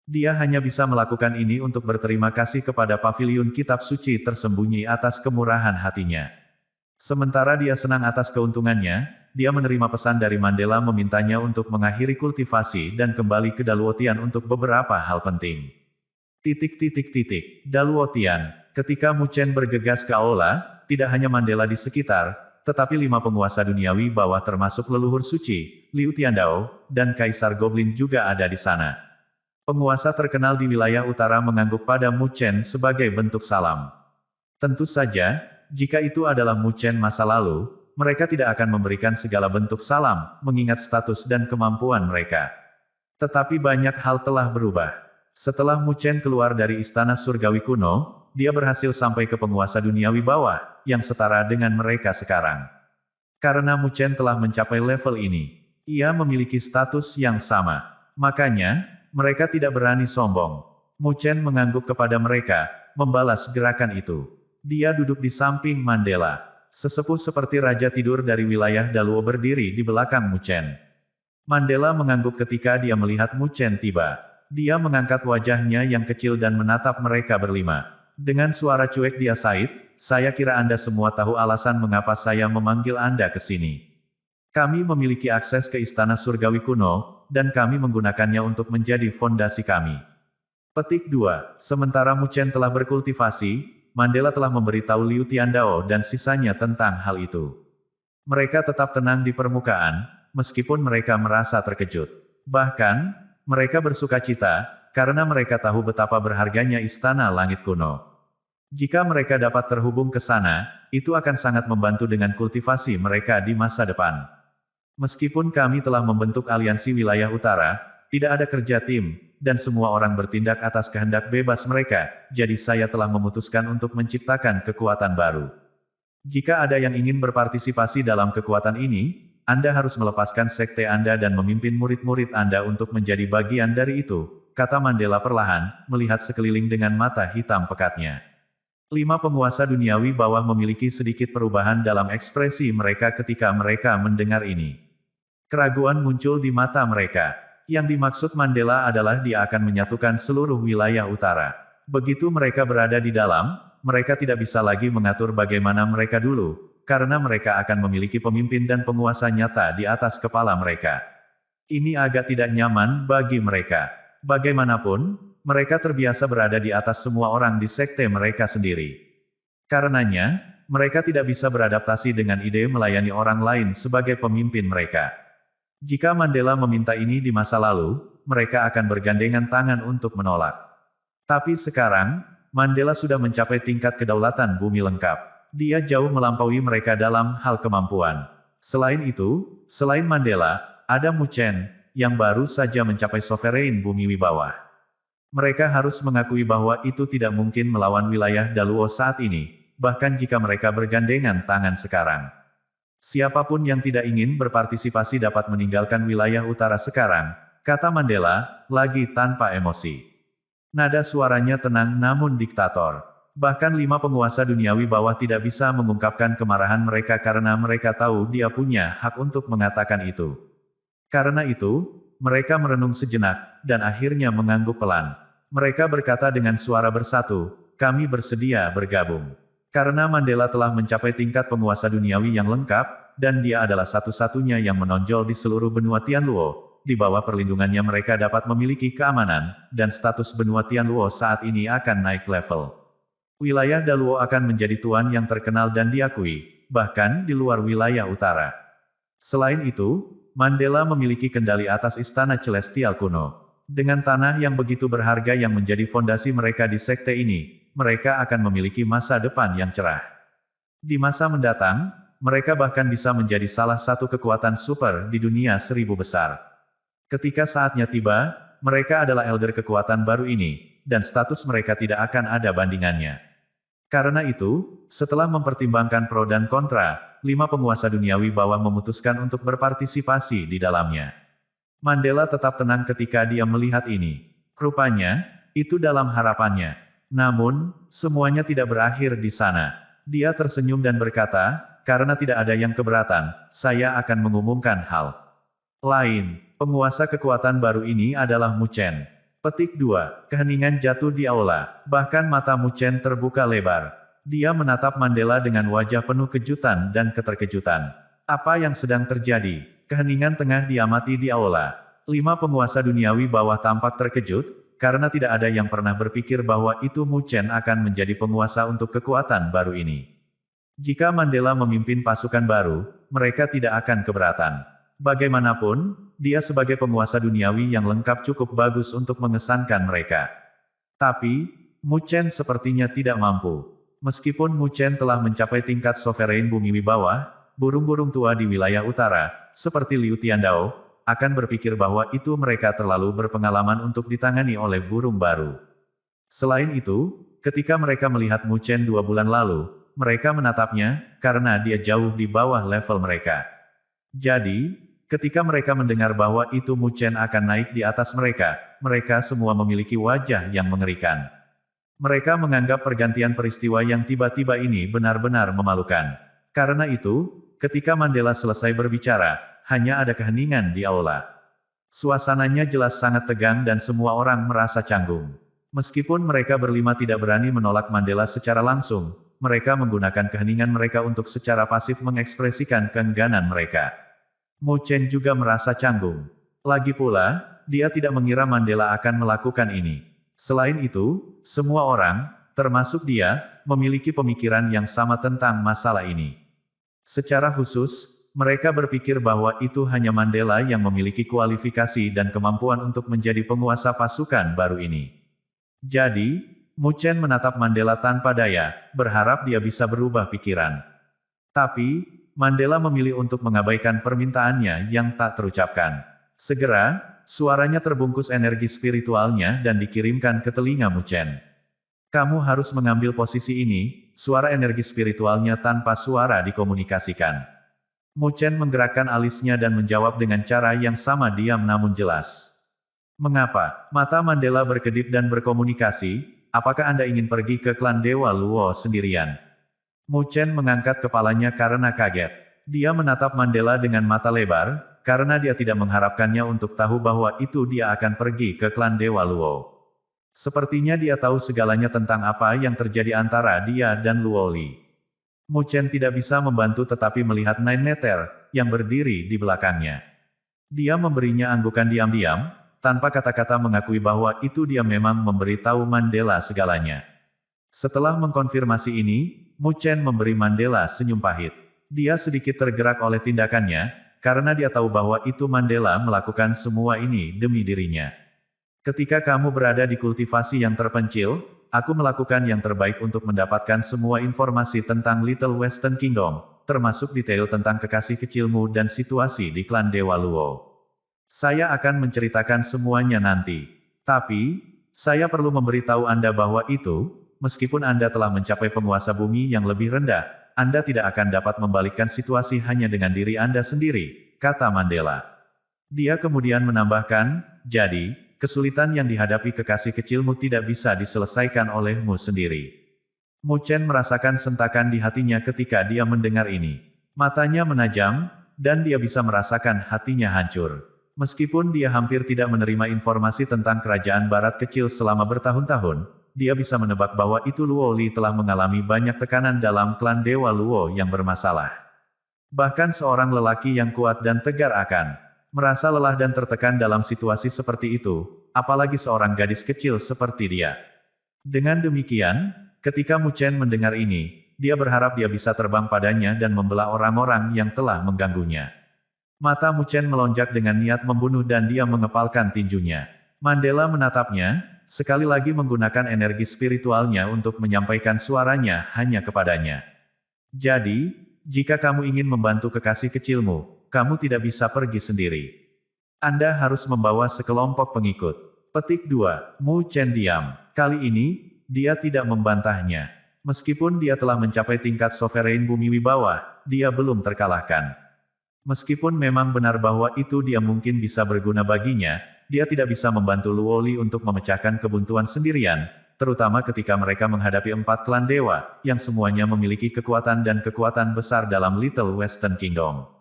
Dia hanya bisa melakukan ini untuk berterima kasih kepada Paviliun Kitab Suci tersembunyi atas kemurahan hatinya. Sementara dia senang atas keuntungannya, dia menerima pesan dari Mandela memintanya untuk mengakhiri kultivasi dan kembali ke Daluotian untuk beberapa hal penting. Daluotian. Ketika Mu Chen bergegas ke aula, tidak hanya Mandela di sekitar, tetapi 5 penguasa duniawi bawah termasuk leluhur suci, Liu Tiandao, dan Kaisar Goblin juga ada di sana. Penguasa terkenal di wilayah utara mengangguk pada Mu Chen sebagai bentuk salam. Tentu saja, jika itu adalah Mu Chen masa lalu, mereka tidak akan memberikan segala bentuk salam, mengingat status dan kemampuan mereka. Tetapi banyak hal telah berubah. Setelah Mu Chen keluar dari Istana Surgawi Kuno, dia berhasil sampai ke penguasa duniawi bawah, yang setara dengan mereka sekarang. Karena Mu Chen telah mencapai level ini, ia memiliki status yang sama. Makanya, mereka tidak berani sombong. Mu Chen mengangguk kepada mereka, membalas gerakan itu. Dia duduk di samping Mandela. Sesepuh seperti raja tidur dari wilayah Daluo berdiri di belakang Mu Chen. Mandela mengangguk ketika dia melihat Mu Chen tiba. Dia mengangkat wajahnya yang kecil dan menatap mereka berlima. Dengan suara cuek dia sahut, "Saya kira Anda semua tahu alasan mengapa saya memanggil Anda ke sini. Kami memiliki akses ke Istana Surgawi Kuno, dan kami menggunakannya untuk menjadi fondasi kami." Petik 2. Sementara Mu Chen telah berkultivasi, Mandela telah memberitahu Liu Tiandao dan sisanya tentang hal itu. Mereka tetap tenang di permukaan, meskipun mereka merasa terkejut. Bahkan, mereka bersukacita, karena mereka tahu betapa berharganya Istana Langit Kuno. Jika mereka dapat terhubung ke sana, itu akan sangat membantu dengan kultivasi mereka di masa depan. Meskipun kami telah membentuk aliansi wilayah utara, tidak ada kerja tim, dan semua orang bertindak atas kehendak bebas mereka, jadi saya telah memutuskan untuk menciptakan kekuatan baru. Jika ada yang ingin berpartisipasi dalam kekuatan ini, Anda harus melepaskan sekte Anda dan memimpin murid-murid Anda untuk menjadi bagian dari itu, kata Mandela perlahan, melihat sekeliling dengan mata hitam pekatnya. 5 penguasa duniawi bawah memiliki sedikit perubahan dalam ekspresi mereka ketika mereka mendengar ini. Keraguan muncul di mata mereka. Yang dimaksud Mandela adalah dia akan menyatukan seluruh wilayah utara. Begitu mereka berada di dalam, mereka tidak bisa lagi mengatur bagaimana mereka dulu, karena mereka akan memiliki pemimpin dan penguasa nyata di atas kepala mereka. Ini agak tidak nyaman bagi mereka. Bagaimanapun, mereka terbiasa berada di atas semua orang di sekte mereka sendiri. Karenanya, mereka tidak bisa beradaptasi dengan ide melayani orang lain sebagai pemimpin mereka. Jika Mandela meminta ini di masa lalu, mereka akan bergandengan tangan untuk menolak. Tapi sekarang, Mandela sudah mencapai tingkat kedaulatan bumi lengkap. Dia jauh melampaui mereka dalam hal kemampuan. Selain itu, selain Mandela, ada Mu Chen, yang baru saja mencapai Sovereign Bumi Wibawa. Mereka harus mengakui bahwa itu tidak mungkin melawan wilayah Daluo saat ini, bahkan jika mereka bergandengan tangan sekarang. Siapapun yang tidak ingin berpartisipasi dapat meninggalkan wilayah utara sekarang, kata Mandela, lagi tanpa emosi. Nada suaranya tenang namun diktator. Bahkan 5 penguasa duniawi bawah tidak bisa mengungkapkan kemarahan mereka karena mereka tahu dia punya hak untuk mengatakan itu. Karena itu, mereka merenung sejenak, dan akhirnya mengangguk pelan. Mereka berkata dengan suara bersatu, kami bersedia bergabung. Karena Mandela telah mencapai tingkat penguasa duniawi yang lengkap, dan dia adalah satu-satunya yang menonjol di seluruh benua Tianluo. Di bawah perlindungannya mereka dapat memiliki keamanan, dan status benua Tianluo saat ini akan naik level. Wilayah Daluo akan menjadi tuan yang terkenal dan diakui, bahkan di luar wilayah utara. Selain itu, Mandela memiliki kendali atas istana Celestial kuno. Dengan tanah yang begitu berharga yang menjadi fondasi mereka di sekte ini, mereka akan memiliki masa depan yang cerah. Di masa mendatang, mereka bahkan bisa menjadi salah satu kekuatan super di dunia 1000 besar. Ketika saatnya tiba, mereka adalah elder kekuatan baru ini, dan status mereka tidak akan ada bandingannya. Karena itu, setelah mempertimbangkan pro dan kontra, 5 penguasa duniawi bawah memutuskan untuk berpartisipasi di dalamnya. Mandela tetap tenang ketika dia melihat ini. Rupanya, itu dalam harapannya. Namun, semuanya tidak berakhir di sana. Dia tersenyum dan berkata, karena tidak ada yang keberatan, saya akan mengumumkan hal lain. Penguasa kekuatan baru ini adalah Mu Chen. Petik 2. Keheningan jatuh di aula. Bahkan mata Mu Chen terbuka lebar. Dia menatap Mandela dengan wajah penuh kejutan dan keterkejutan. Apa yang sedang terjadi? Keheningan tengah diamati di aula. 5 penguasa duniawi bawah tampak terkejut, karena tidak ada yang pernah berpikir bahwa itu Mu Chen akan menjadi penguasa untuk kekuatan baru ini. Jika Mandela memimpin pasukan baru, mereka tidak akan keberatan. Bagaimanapun, dia sebagai penguasa duniawi yang lengkap cukup bagus untuk mengesankan mereka. Tapi, Mu Chen sepertinya tidak mampu. Meskipun Mu Chen telah mencapai tingkat sovereign bumi bawah, burung-burung tua di wilayah utara, seperti Liu Tiandao, akan berpikir bahwa itu mereka terlalu berpengalaman untuk ditangani oleh burung baru. Selain itu, ketika mereka melihat Mu Chen 2 bulan lalu, mereka menatapnya, karena dia jauh di bawah level mereka. Jadi, ketika mereka mendengar bahwa itu Mu Chen akan naik di atas mereka, mereka semua memiliki wajah yang mengerikan. Mereka menganggap pergantian peristiwa yang tiba-tiba ini benar-benar memalukan. Karena itu, ketika Mandela selesai berbicara, hanya ada keheningan di aula. Suasananya jelas sangat tegang dan semua orang merasa canggung. Meskipun mereka berlima tidak berani menolak Mandela secara langsung, mereka menggunakan keheningan mereka untuk secara pasif mengekspresikan keengganan mereka. Mu Chen juga merasa canggung. Lagi pula, dia tidak mengira Mandela akan melakukan ini. Selain itu, semua orang, termasuk dia, memiliki pemikiran yang sama tentang masalah ini. Secara khusus, mereka berpikir bahwa itu hanya Mandela yang memiliki kualifikasi dan kemampuan untuk menjadi penguasa pasukan baru ini. Jadi, Mu Chen menatap Mandela tanpa daya, berharap dia bisa berubah pikiran. Tapi, Mandela memilih untuk mengabaikan permintaannya yang tak terucapkan. Segera, suaranya terbungkus energi spiritualnya dan dikirimkan ke telinga Mu Chen. Kamu harus mengambil posisi ini, suara energi spiritualnya tanpa suara dikomunikasikan. Mu Chen menggerakkan alisnya dan menjawab dengan cara yang sama diam namun jelas. Mengapa? Mata Mandela berkedip dan berkomunikasi, apakah Anda ingin pergi ke klan Dewa Luo sendirian? Mu Chen mengangkat kepalanya karena kaget. Dia menatap Mandela dengan mata lebar, karena dia tidak mengharapkannya untuk tahu bahwa itu dia akan pergi ke klan Dewa Luo. Sepertinya dia tahu segalanya tentang apa yang terjadi antara dia dan Luo Li. Mu Chen tidak bisa membantu tetapi melihat Nine Nether, yang berdiri di belakangnya. Dia memberinya anggukan diam-diam, tanpa kata-kata mengakui bahwa itu dia memang memberitahu Mandela segalanya. Setelah mengkonfirmasi ini, Mu Chen memberi Mandela senyum pahit. Dia sedikit tergerak oleh tindakannya, karena dia tahu bahwa itu Mandela melakukan semua ini demi dirinya. Ketika kamu berada di kultivasi yang terpencil, aku melakukan yang terbaik untuk mendapatkan semua informasi tentang Little Western Kingdom, termasuk detail tentang kekasih kecilmu dan situasi di klan Dewa Luo. Saya akan menceritakan semuanya nanti. Tapi, saya perlu memberitahu Anda bahwa itu, meskipun Anda telah mencapai penguasa bumi yang lebih rendah, Anda tidak akan dapat membalikkan situasi hanya dengan diri Anda sendiri, kata Mandela. Dia kemudian menambahkan, jadi, kesulitan yang dihadapi kekasih kecilmu tidak bisa diselesaikan olehmu sendiri. Mu Chen merasakan sentakan di hatinya ketika dia mendengar ini. Matanya menajam, dan dia bisa merasakan hatinya hancur. Meskipun dia hampir tidak menerima informasi tentang kerajaan barat kecil selama bertahun-tahun, dia bisa menebak bahwa itu Luo Li telah mengalami banyak tekanan dalam klan Dewa Luo yang bermasalah. Bahkan seorang lelaki yang kuat dan tegar akan merasa lelah dan tertekan dalam situasi seperti itu, apalagi seorang gadis kecil seperti dia. Dengan demikian, ketika Mu Chen mendengar ini, dia berharap dia bisa terbang padanya dan membelah orang-orang yang telah mengganggunya. Mata Mu Chen melonjak dengan niat membunuh dan dia mengepalkan tinjunya. Mandela menatapnya, sekali lagi menggunakan energi spiritualnya untuk menyampaikan suaranya hanya kepadanya. Jadi, jika kamu ingin membantu kekasih kecilmu, kamu tidak bisa pergi sendiri. Anda harus membawa sekelompok pengikut. Petik 2. Mu Chen diam. Kali ini, dia tidak membantahnya. Meskipun dia telah mencapai tingkat sovereign bumi wibawa, dia belum terkalahkan. Meskipun memang benar bahwa itu dia mungkin bisa berguna baginya, dia tidak bisa membantu Luo Li untuk memecahkan kebuntuan sendirian, terutama ketika mereka menghadapi 4 klan dewa, yang semuanya memiliki kekuatan dan kekuatan besar dalam Little Western Kingdom.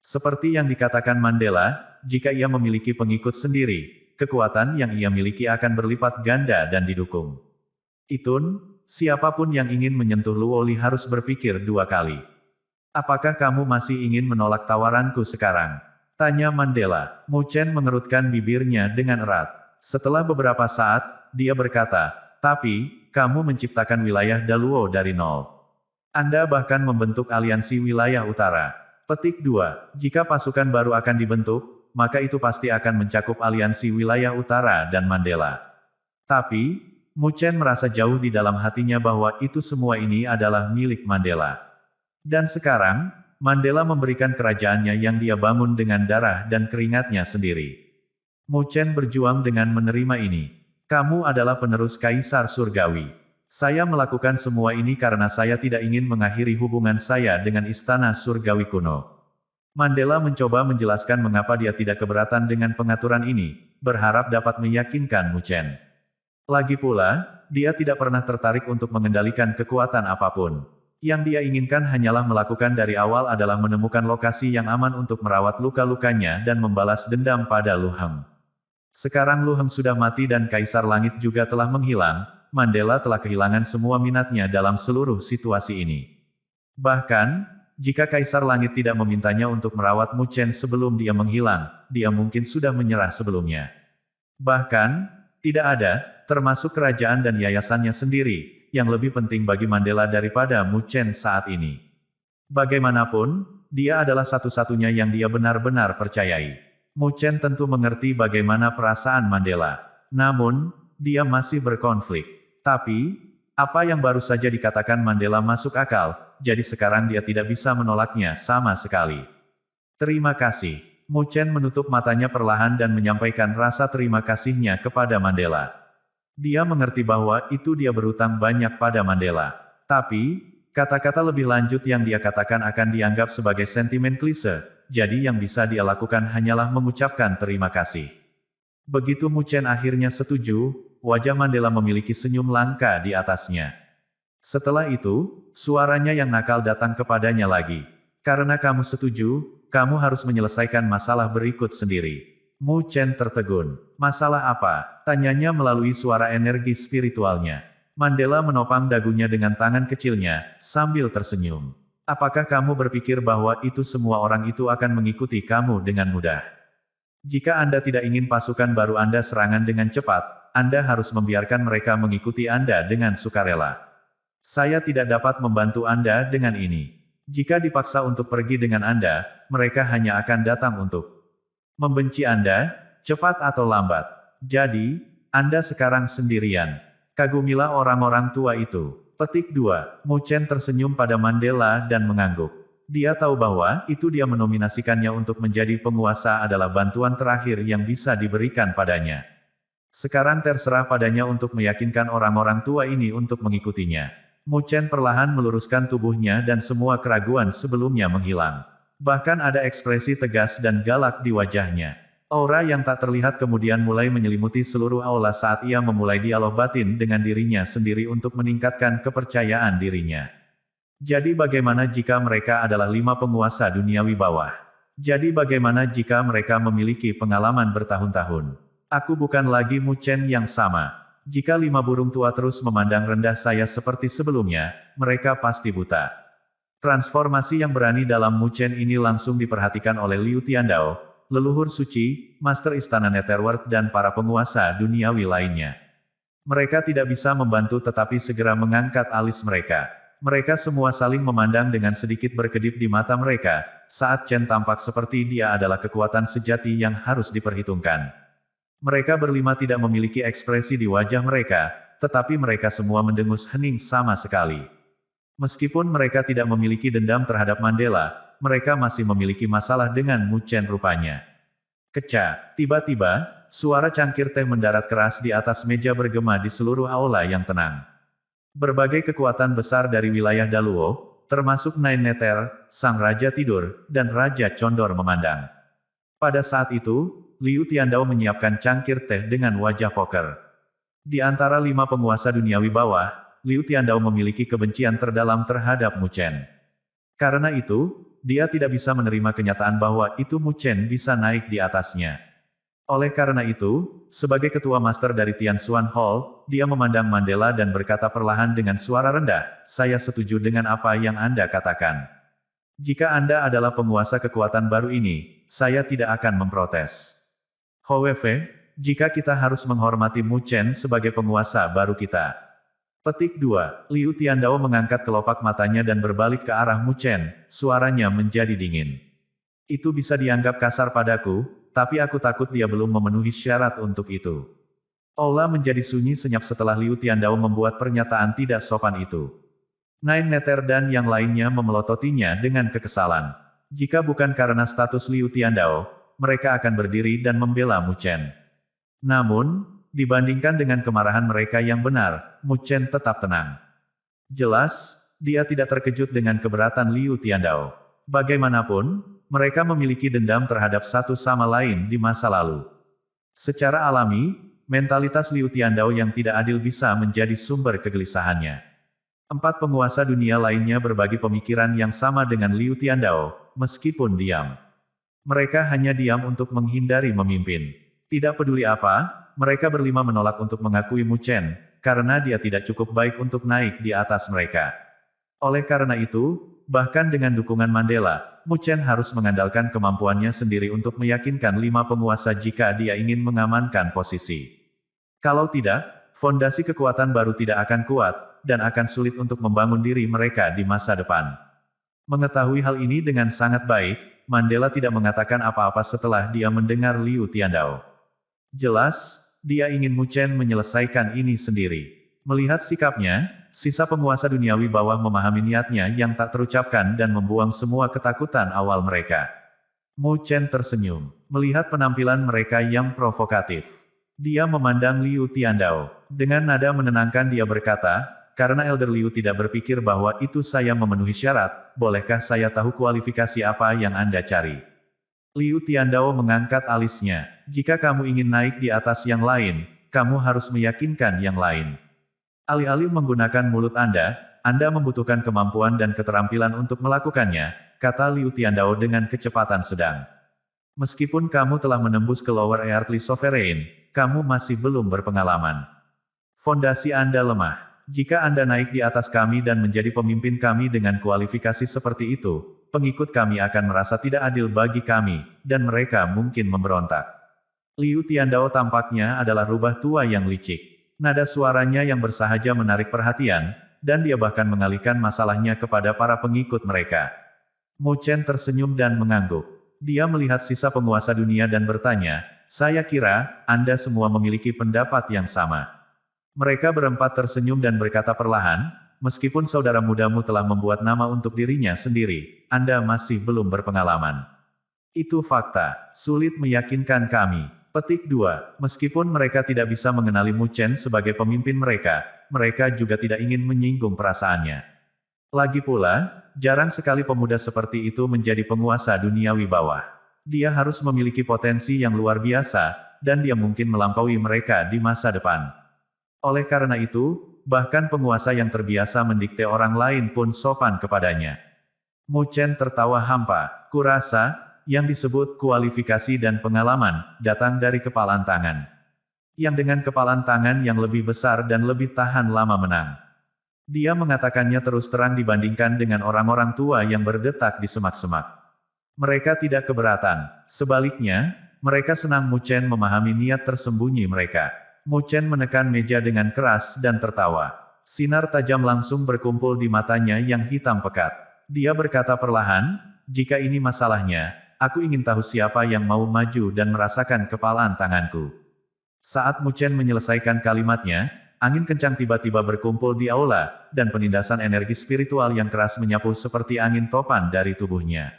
Seperti yang dikatakan Mandela, jika ia memiliki pengikut sendiri, kekuatan yang ia miliki akan berlipat ganda dan didukung. Itun, siapapun yang ingin menyentuh Luo Li harus berpikir 2 kali. Apakah kamu masih ingin menolak tawaranku sekarang? Tanya Mandela. Mu Chen mengerutkan bibirnya dengan erat. Setelah beberapa saat, dia berkata, tapi, kamu menciptakan wilayah Daluo dari nol. Anda bahkan membentuk aliansi wilayah utara. Petik 2. Jika pasukan baru akan dibentuk, maka itu pasti akan mencakup aliansi wilayah utara dan Mandela. Tapi, Mu Chen merasa jauh di dalam hatinya bahwa itu semua ini adalah milik Mandela. Dan sekarang, Mandela memberikan kerajaannya yang dia bangun dengan darah dan keringatnya sendiri. Mu Chen berjuang dengan menerima ini. Kamu adalah penerus Kaisar Surgawi. Saya melakukan semua ini karena saya tidak ingin mengakhiri hubungan saya dengan Istana Surgawi kuno. Mandela mencoba menjelaskan mengapa dia tidak keberatan dengan pengaturan ini, berharap dapat meyakinkan Mu Chen. Lagi pula, dia tidak pernah tertarik untuk mengendalikan kekuatan apapun. Yang dia inginkan hanyalah melakukan dari awal adalah menemukan lokasi yang aman untuk merawat luka-lukanya dan membalas dendam pada Lu Heng. Sekarang Lu Heng sudah mati dan Kaisar Langit juga telah menghilang, Mandela telah kehilangan semua minatnya dalam seluruh situasi ini. Bahkan, jika Kaisar Langit tidak memintanya untuk merawat Mu Chen sebelum dia menghilang, dia mungkin sudah menyerah sebelumnya. Bahkan, tidak ada, termasuk kerajaan dan yayasannya sendiri, yang lebih penting bagi Mandela daripada Mu Chen saat ini. Bagaimanapun, dia adalah satu-satunya yang dia benar-benar percayai. Mu Chen tentu mengerti bagaimana perasaan Mandela. Namun, dia masih berkonflik. Tapi, apa yang baru saja dikatakan Mandela masuk akal, jadi sekarang dia tidak bisa menolaknya sama sekali. Terima kasih. Mu Chen menutup matanya perlahan dan menyampaikan rasa terima kasihnya kepada Mandela. Dia mengerti bahwa itu dia berutang banyak pada Mandela. Tapi, kata-kata lebih lanjut yang dia katakan akan dianggap sebagai sentimen klise, jadi yang bisa dia lakukan hanyalah mengucapkan terima kasih. Begitu Mu Chen akhirnya setuju, wajah Mandela memiliki senyum langka di atasnya. Setelah itu, suaranya yang nakal datang kepadanya lagi. Karena kamu setuju, kamu harus menyelesaikan masalah berikut sendiri. Mu Chen tertegun. Masalah apa? Tanyanya melalui suara energi spiritualnya. Mandela menopang dagunya dengan tangan kecilnya, sambil tersenyum. Apakah kamu berpikir bahwa itu semua orang itu akan mengikuti kamu dengan mudah? Jika Anda tidak ingin pasukan baru Anda serangan dengan cepat, Anda harus membiarkan mereka mengikuti Anda dengan sukarela. Saya tidak dapat membantu Anda dengan ini. Jika dipaksa untuk pergi dengan Anda, mereka hanya akan datang untuk membenci Anda, cepat atau lambat. Jadi, Anda sekarang sendirian. Kagumilah orang-orang tua itu. Petik 2. Mu Chen tersenyum pada Mandela dan mengangguk. Dia tahu bahwa itu dia menominasikannya untuk menjadi penguasa adalah bantuan terakhir yang bisa diberikan padanya. Sekarang terserah padanya untuk meyakinkan orang-orang tua ini untuk mengikutinya. Mu Chen perlahan meluruskan tubuhnya dan semua keraguan sebelumnya menghilang. Bahkan ada ekspresi tegas dan galak di wajahnya. Aura yang tak terlihat kemudian mulai menyelimuti seluruh aula saat ia memulai dialog batin dengan dirinya sendiri untuk meningkatkan kepercayaan dirinya. Jadi bagaimana jika mereka adalah 5 penguasa duniawi bawah? Jadi bagaimana jika mereka memiliki pengalaman bertahun-tahun? Aku bukan lagi Mu Chen yang sama. Jika 5 burung tua terus memandang rendah saya seperti sebelumnya, mereka pasti buta. Transformasi yang berani dalam Mu Chen ini langsung diperhatikan oleh Liu Tiandao, leluhur suci, Master Istana Netherworld dan para penguasa duniawi lainnya. Mereka tidak bisa membantu tetapi segera mengangkat alis mereka. Mereka semua saling memandang dengan sedikit berkedip di mata mereka, saat Chen tampak seperti dia adalah kekuatan sejati yang harus diperhitungkan. Mereka berlima tidak memiliki ekspresi di wajah mereka, tetapi mereka semua mendengus hening sama sekali. Meskipun mereka tidak memiliki dendam terhadap Mandela, mereka masih memiliki masalah dengan Mu Chen rupanya. Keca, tiba-tiba, suara cangkir teh mendarat keras di atas meja bergema di seluruh aula yang tenang. Berbagai kekuatan besar dari wilayah Daluo, termasuk Nine Nether, Sang Raja Tidur, dan Raja Condor memandang. Pada saat itu, Liu Tiandao menyiapkan cangkir teh dengan wajah poker. Di antara 5 penguasa duniawi bawah, Liu Tiandao memiliki kebencian terdalam terhadap Mu Chen. Karena itu, dia tidak bisa menerima kenyataan bahwa itu Mu Chen bisa naik di atasnya. Oleh karena itu, sebagai ketua master dari Tianxuan Hall, dia memandang Mandela dan berkata perlahan dengan suara rendah, "Saya setuju dengan apa yang Anda katakan. Jika Anda adalah penguasa kekuatan baru ini, saya tidak akan memprotes. However, jika kita harus menghormati Mu Chen sebagai penguasa baru kita." Petik 2. Liu Tiandao mengangkat kelopak matanya dan berbalik ke arah Mu Chen, suaranya menjadi dingin. Itu bisa dianggap kasar padaku, tapi aku takut dia belum memenuhi syarat untuk itu. Aula menjadi sunyi senyap setelah Liu Tiandao membuat pernyataan tidak sopan itu. Nine Nether dan yang lainnya memelototinya dengan kekesalan. Jika bukan karena status Liu Tiandao, mereka akan berdiri dan membela Mu Chen. Namun, dibandingkan dengan kemarahan mereka yang benar, Mu Chen tetap tenang. Jelas, dia tidak terkejut dengan keberatan Liu Tiandao. Bagaimanapun, mereka memiliki dendam terhadap satu sama lain di masa lalu. Secara alami, mentalitas Liu Tiandao yang tidak adil bisa menjadi sumber kegelisahannya. 4 penguasa dunia lainnya berbagi pemikiran yang sama dengan Liu Tiandao, meskipun diam. Mereka hanya diam untuk menghindari memimpin. Tidak peduli apa, mereka berlima menolak untuk mengakui Mu Chen, karena dia tidak cukup baik untuk naik di atas mereka. Oleh karena itu, bahkan dengan dukungan Mandela, Mu Chen harus mengandalkan kemampuannya sendiri untuk meyakinkan 5 penguasa jika dia ingin mengamankan posisi. Kalau tidak, fondasi kekuatan baru tidak akan kuat, dan akan sulit untuk membangun diri mereka di masa depan. Mengetahui hal ini dengan sangat baik, Mandela tidak mengatakan apa-apa setelah dia mendengar Liu Tiandao. Jelas, dia ingin Mu Chen menyelesaikan ini sendiri. Melihat sikapnya, sisa penguasa duniawi bawah memahami niatnya yang tak terucapkan dan membuang semua ketakutan awal mereka. Mu Chen tersenyum, melihat penampilan mereka yang provokatif. Dia memandang Liu Tiandao. Dengan nada menenangkan dia berkata, "Karena Elder Liu tidak berpikir bahwa itu saya memenuhi syarat, bolehkah saya tahu kualifikasi apa yang Anda cari?" Liu Tiandao mengangkat alisnya. "Jika kamu ingin naik di atas yang lain, kamu harus meyakinkan yang lain. Alih-alih menggunakan mulut Anda membutuhkan kemampuan dan keterampilan untuk melakukannya," kata Liu Tiandao dengan kecepatan sedang. "Meskipun kamu telah menembus ke Lower Earthly Sovereign, kamu masih belum berpengalaman. Fondasi Anda lemah. Jika Anda naik di atas kami dan menjadi pemimpin kami dengan kualifikasi seperti itu, pengikut kami akan merasa tidak adil bagi kami, dan mereka mungkin memberontak." Liu Tiandao tampaknya adalah rubah tua yang licik. Nada suaranya yang bersahaja menarik perhatian, dan dia bahkan mengalihkan masalahnya kepada para pengikut mereka. Mu Chen tersenyum dan mengangguk. Dia melihat sisa penguasa dunia dan bertanya, "Saya kira, Anda semua memiliki pendapat yang sama." Mereka berempat tersenyum dan berkata perlahan, "Meskipun saudara mudamu telah membuat nama untuk dirinya sendiri, Anda masih belum berpengalaman. Itu fakta, sulit meyakinkan kami." Petik 2. Meskipun mereka tidak bisa mengenali Mu Chen sebagai pemimpin mereka, mereka juga tidak ingin menyinggung perasaannya. Lagi pula, jarang sekali pemuda seperti itu menjadi penguasa duniawi bawah. Dia harus memiliki potensi yang luar biasa, dan dia mungkin melampaui mereka di masa depan. Oleh karena itu, bahkan penguasa yang terbiasa mendikte orang lain pun sopan kepadanya. Mu Chen tertawa hampa. Kurasa, yang disebut kualifikasi dan pengalaman, datang dari kepalan tangan. Yang dengan kepalan tangan yang lebih besar dan lebih tahan lama menang. Dia mengatakannya terus terang dibandingkan dengan orang-orang tua yang berdetak di semak-semak. Mereka tidak keberatan. Sebaliknya, mereka senang Mu Chen memahami niat tersembunyi mereka. Mu Chen menekan meja dengan keras dan tertawa. Sinar tajam langsung berkumpul di matanya yang hitam pekat. Dia berkata perlahan, jika ini masalahnya, aku ingin tahu siapa yang mau maju dan merasakan kepalan tanganku. Saat Mu Chen menyelesaikan kalimatnya, angin kencang tiba-tiba berkumpul di aula, dan penindasan energi spiritual yang keras menyapu seperti angin topan dari tubuhnya.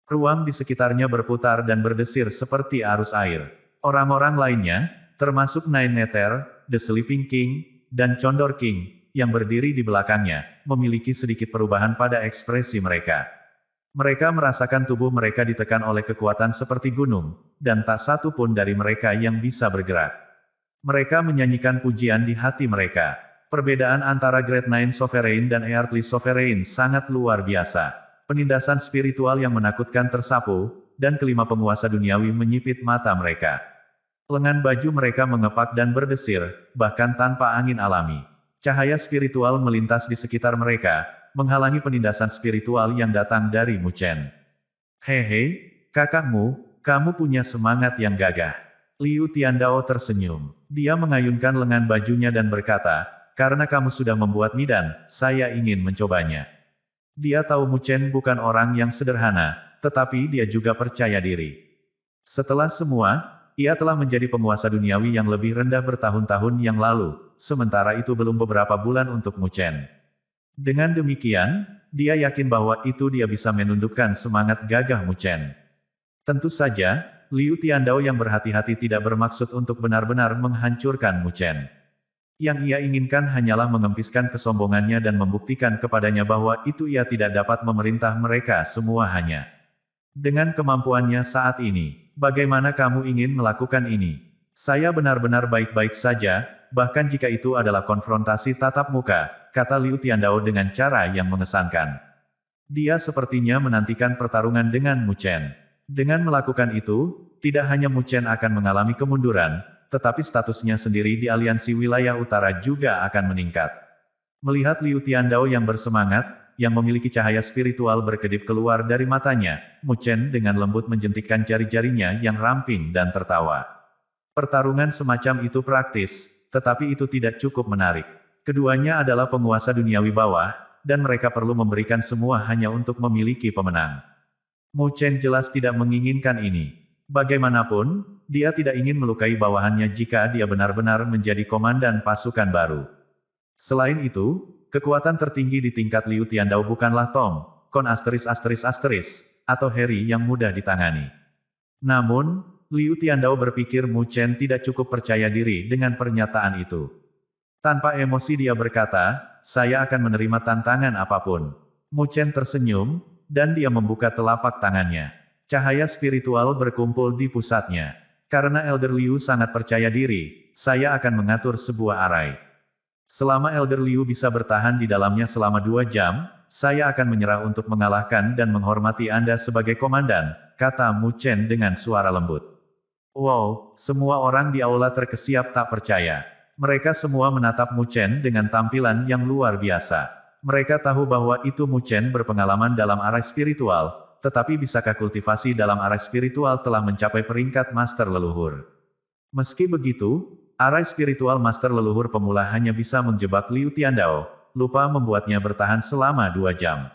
Ruang di sekitarnya berputar dan berdesir seperti arus air. Orang-orang lainnya, termasuk Nine Nether, The Sleeping King, dan Condor King, yang berdiri di belakangnya, memiliki sedikit perubahan pada ekspresi mereka. Mereka merasakan tubuh mereka ditekan oleh kekuatan seperti gunung, dan tak satu pun dari mereka yang bisa bergerak. Mereka menyanyikan pujian di hati mereka. Perbedaan antara Great Nine Sovereign dan Earthly Sovereign sangat luar biasa. Penindasan spiritual yang menakutkan tersapu, dan kelima penguasa duniawi menyipit mata mereka. Lengan baju mereka mengepak dan berdesir, bahkan tanpa angin alami. Cahaya spiritual melintas di sekitar mereka, menghalangi penindasan spiritual yang datang dari Mu Chen. Hehe, kakakmu, kamu punya semangat yang gagah. Liu Tiandao tersenyum. Dia mengayunkan lengan bajunya dan berkata, karena kamu sudah membuat midan, saya ingin mencobanya. Dia tahu Mu Chen bukan orang yang sederhana, tetapi dia juga percaya diri. Setelah semua, ia telah menjadi penguasa duniawi yang lebih rendah bertahun-tahun yang lalu, sementara itu belum beberapa bulan untuk Mu Chen. Dengan demikian, dia yakin bahwa itu dia bisa menundukkan semangat gagah Mu Chen. Tentu saja, Liu Tiandao yang berhati-hati tidak bermaksud untuk benar-benar menghancurkan Mu Chen. Yang ia inginkan hanyalah mengempiskan kesombongannya dan membuktikan kepadanya bahwa itu ia tidak dapat memerintah mereka semua hanya. Dengan kemampuannya saat ini, bagaimana kamu ingin melakukan ini? Saya benar-benar baik-baik saja, bahkan jika itu adalah konfrontasi tatap muka, kata Liu Tiandao dengan cara yang mengesankan. Dia sepertinya menantikan pertarungan dengan Mu Chen. Dengan melakukan itu, tidak hanya Mu Chen akan mengalami kemunduran, tetapi statusnya sendiri di aliansi wilayah utara juga akan meningkat. Melihat Liu Tiandao yang bersemangat, yang memiliki cahaya spiritual berkedip keluar dari matanya, Mu Chen dengan lembut menjentikkan jari-jarinya yang ramping dan tertawa. Pertarungan semacam itu praktis, tetapi itu tidak cukup menarik. Keduanya adalah penguasa duniawi bawah, dan mereka perlu memberikan semua hanya untuk memiliki pemenang. Mu Chen jelas tidak menginginkan ini. Bagaimanapun, dia tidak ingin melukai bawahannya jika dia benar-benar menjadi komandan pasukan baru. Selain itu, kekuatan tertinggi di tingkat Liu Tiandao bukanlah Tom, Kon atau Harry yang mudah ditangani. Namun, Liu Tiandao berpikir Mu Chen tidak cukup percaya diri dengan pernyataan itu. Tanpa emosi dia berkata, saya akan menerima tantangan apapun. Mu Chen tersenyum, dan dia membuka telapak tangannya. Cahaya spiritual berkumpul di pusatnya. Karena Elder Liu sangat percaya diri, saya akan mengatur sebuah arai. Selama Elder Liu bisa bertahan di dalamnya selama 2 jam, saya akan menyerah untuk mengalahkan dan menghormati Anda sebagai komandan, kata Mu Chen dengan suara lembut. Wow, semua orang di aula terkesiap tak percaya. Mereka semua menatap Mu Chen dengan tampilan yang luar biasa. Mereka tahu bahwa itu Mu Chen berpengalaman dalam arai spiritual, tetapi bisakah kultivasi dalam arai spiritual telah mencapai peringkat master leluhur? Meski begitu, arai spiritual master leluhur pemula hanya bisa menjebak Liu Tiandao, lupa membuatnya bertahan selama 2 jam.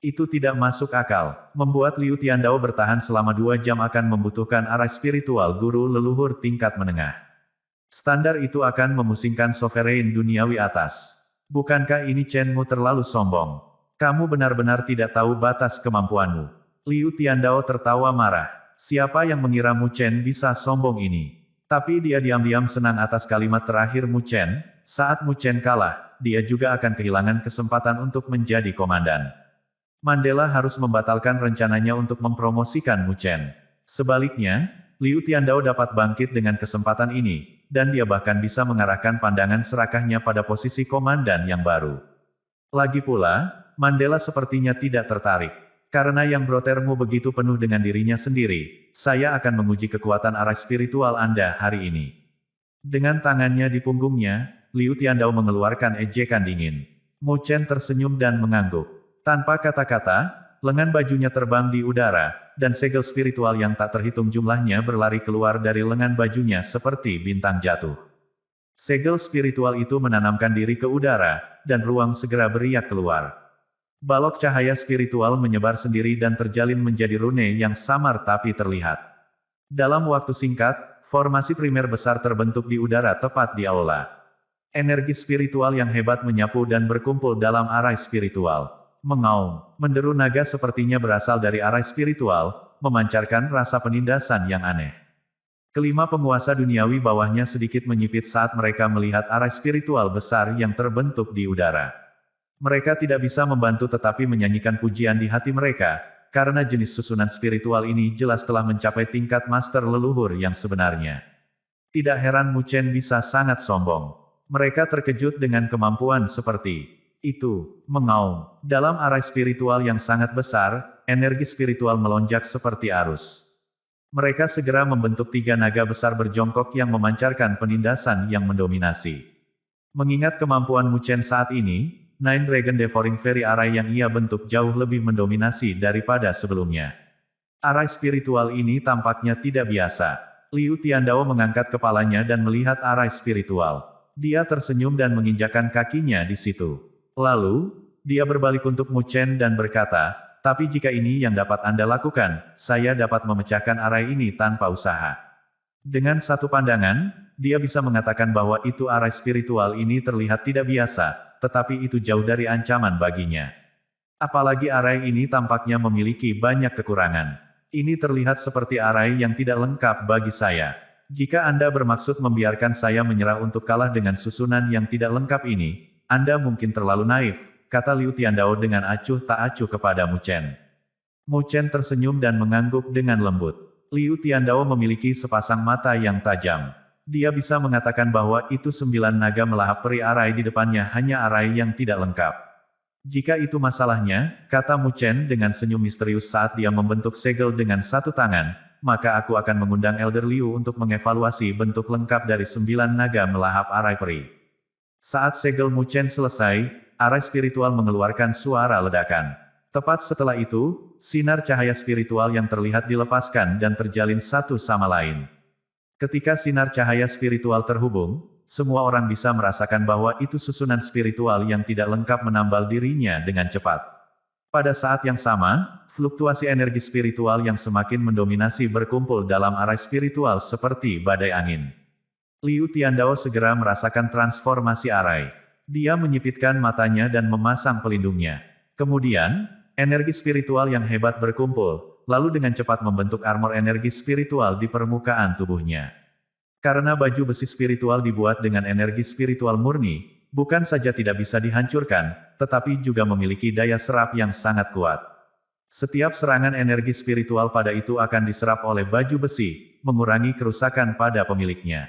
Itu tidak masuk akal. Membuat Liu Tiandao bertahan selama 2 jam akan membutuhkan arai spiritual guru leluhur tingkat menengah. Standar itu akan memusingkan sovereign duniawi atas. Bukankah ini Chen-mu terlalu sombong? Kamu benar-benar tidak tahu batas kemampuanmu. Liu Tiandao tertawa marah. Siapa yang mengira Mu Chen bisa sombong ini? Tapi dia diam-diam senang atas kalimat terakhir Mu Chen. Saat Mu Chen kalah, dia juga akan kehilangan kesempatan untuk menjadi komandan. Mandela harus membatalkan rencananya untuk mempromosikan Mu Chen. Sebaliknya, Liu Tiandao dapat bangkit dengan kesempatan ini, dan dia bahkan bisa mengarahkan pandangan serakahnya pada posisi komandan yang baru. Lagi pula, Mandela sepertinya tidak tertarik. Karena yang brotermu begitu penuh dengan dirinya sendiri, saya akan menguji kekuatan arah spiritual Anda hari ini. Dengan tangannya di punggungnya, Liu Tiandao mengeluarkan ejekan dingin. Mu Chen tersenyum dan mengangguk. Tanpa kata-kata, lengan bajunya terbang di udara, dan segel spiritual yang tak terhitung jumlahnya berlari keluar dari lengan bajunya seperti bintang jatuh. Segel spiritual itu menanamkan diri ke udara, dan ruang segera beriak keluar. Balok cahaya spiritual menyebar sendiri dan terjalin menjadi rune yang samar tapi terlihat. Dalam waktu singkat, formasi primer besar terbentuk di udara tepat di aula. Energi spiritual yang hebat menyapu dan berkumpul dalam arai spiritual. Mengaum, menderu naga sepertinya berasal dari arai spiritual, memancarkan rasa penindasan yang aneh. Kelima penguasa duniawi bawahnya sedikit menyipit saat mereka melihat arai spiritual besar yang terbentuk di udara. Mereka tidak bisa membantu tetapi menyanyikan pujian di hati mereka, karena jenis susunan spiritual ini jelas telah mencapai tingkat master leluhur yang sebenarnya. Tidak heran Mu Chen bisa sangat sombong. Mereka terkejut dengan kemampuan seperti itu. Mengaum, dalam arai spiritual yang sangat besar, energi spiritual melonjak seperti arus. Mereka segera membentuk 3 naga besar berjongkok yang memancarkan penindasan yang mendominasi. Mengingat kemampuan Mu Chen saat ini, Nine Dragon Devouring Fairy Array yang ia bentuk jauh lebih mendominasi daripada sebelumnya. Arai spiritual ini tampaknya tidak biasa. Liu Tiandao mengangkat kepalanya dan melihat arai spiritual. Dia tersenyum dan menginjakkan kakinya di situ. Lalu, dia berbalik untuk Mu Chen dan berkata, tapi jika ini yang dapat Anda lakukan, saya dapat memecahkan arai ini tanpa usaha. Dengan satu pandangan, dia bisa mengatakan bahwa itu arai spiritual ini terlihat tidak biasa, tetapi itu jauh dari ancaman baginya. Apalagi arai ini tampaknya memiliki banyak kekurangan. Ini terlihat seperti arai yang tidak lengkap bagi saya. Jika Anda bermaksud membiarkan saya menyerah untuk kalah dengan susunan yang tidak lengkap ini, Anda mungkin terlalu naif, kata Liu Tiandao dengan acuh tak acuh kepada Mu Chen. Mu Chen tersenyum dan mengangguk dengan lembut. Liu Tiandao memiliki sepasang mata yang tajam. Dia bisa mengatakan bahwa itu 9 naga melahap peri arai di depannya hanya arai yang tidak lengkap. Jika itu masalahnya, kata Mu Chen dengan senyum misterius saat dia membentuk segel dengan satu tangan, maka aku akan mengundang Elder Liu untuk mengevaluasi bentuk lengkap dari 9 naga melahap arai peri. Saat segel Mu Chen selesai, arai spiritual mengeluarkan suara ledakan. Tepat setelah itu, sinar cahaya spiritual yang terlihat dilepaskan dan terjalin satu sama lain. Ketika sinar cahaya spiritual terhubung, semua orang bisa merasakan bahwa itu susunan spiritual yang tidak lengkap menambal dirinya dengan cepat. Pada saat yang sama, fluktuasi energi spiritual yang semakin mendominasi berkumpul dalam arai spiritual seperti badai angin. Liu Tiandao segera merasakan transformasi arai. Dia menyipitkan matanya dan memasang pelindungnya. Kemudian, energi spiritual yang hebat berkumpul, lalu dengan cepat membentuk armor energi spiritual di permukaan tubuhnya. Karena baju besi spiritual dibuat dengan energi spiritual murni, bukan saja tidak bisa dihancurkan, tetapi juga memiliki daya serap yang sangat kuat. Setiap serangan energi spiritual pada itu akan diserap oleh baju besi, mengurangi kerusakan pada pemiliknya.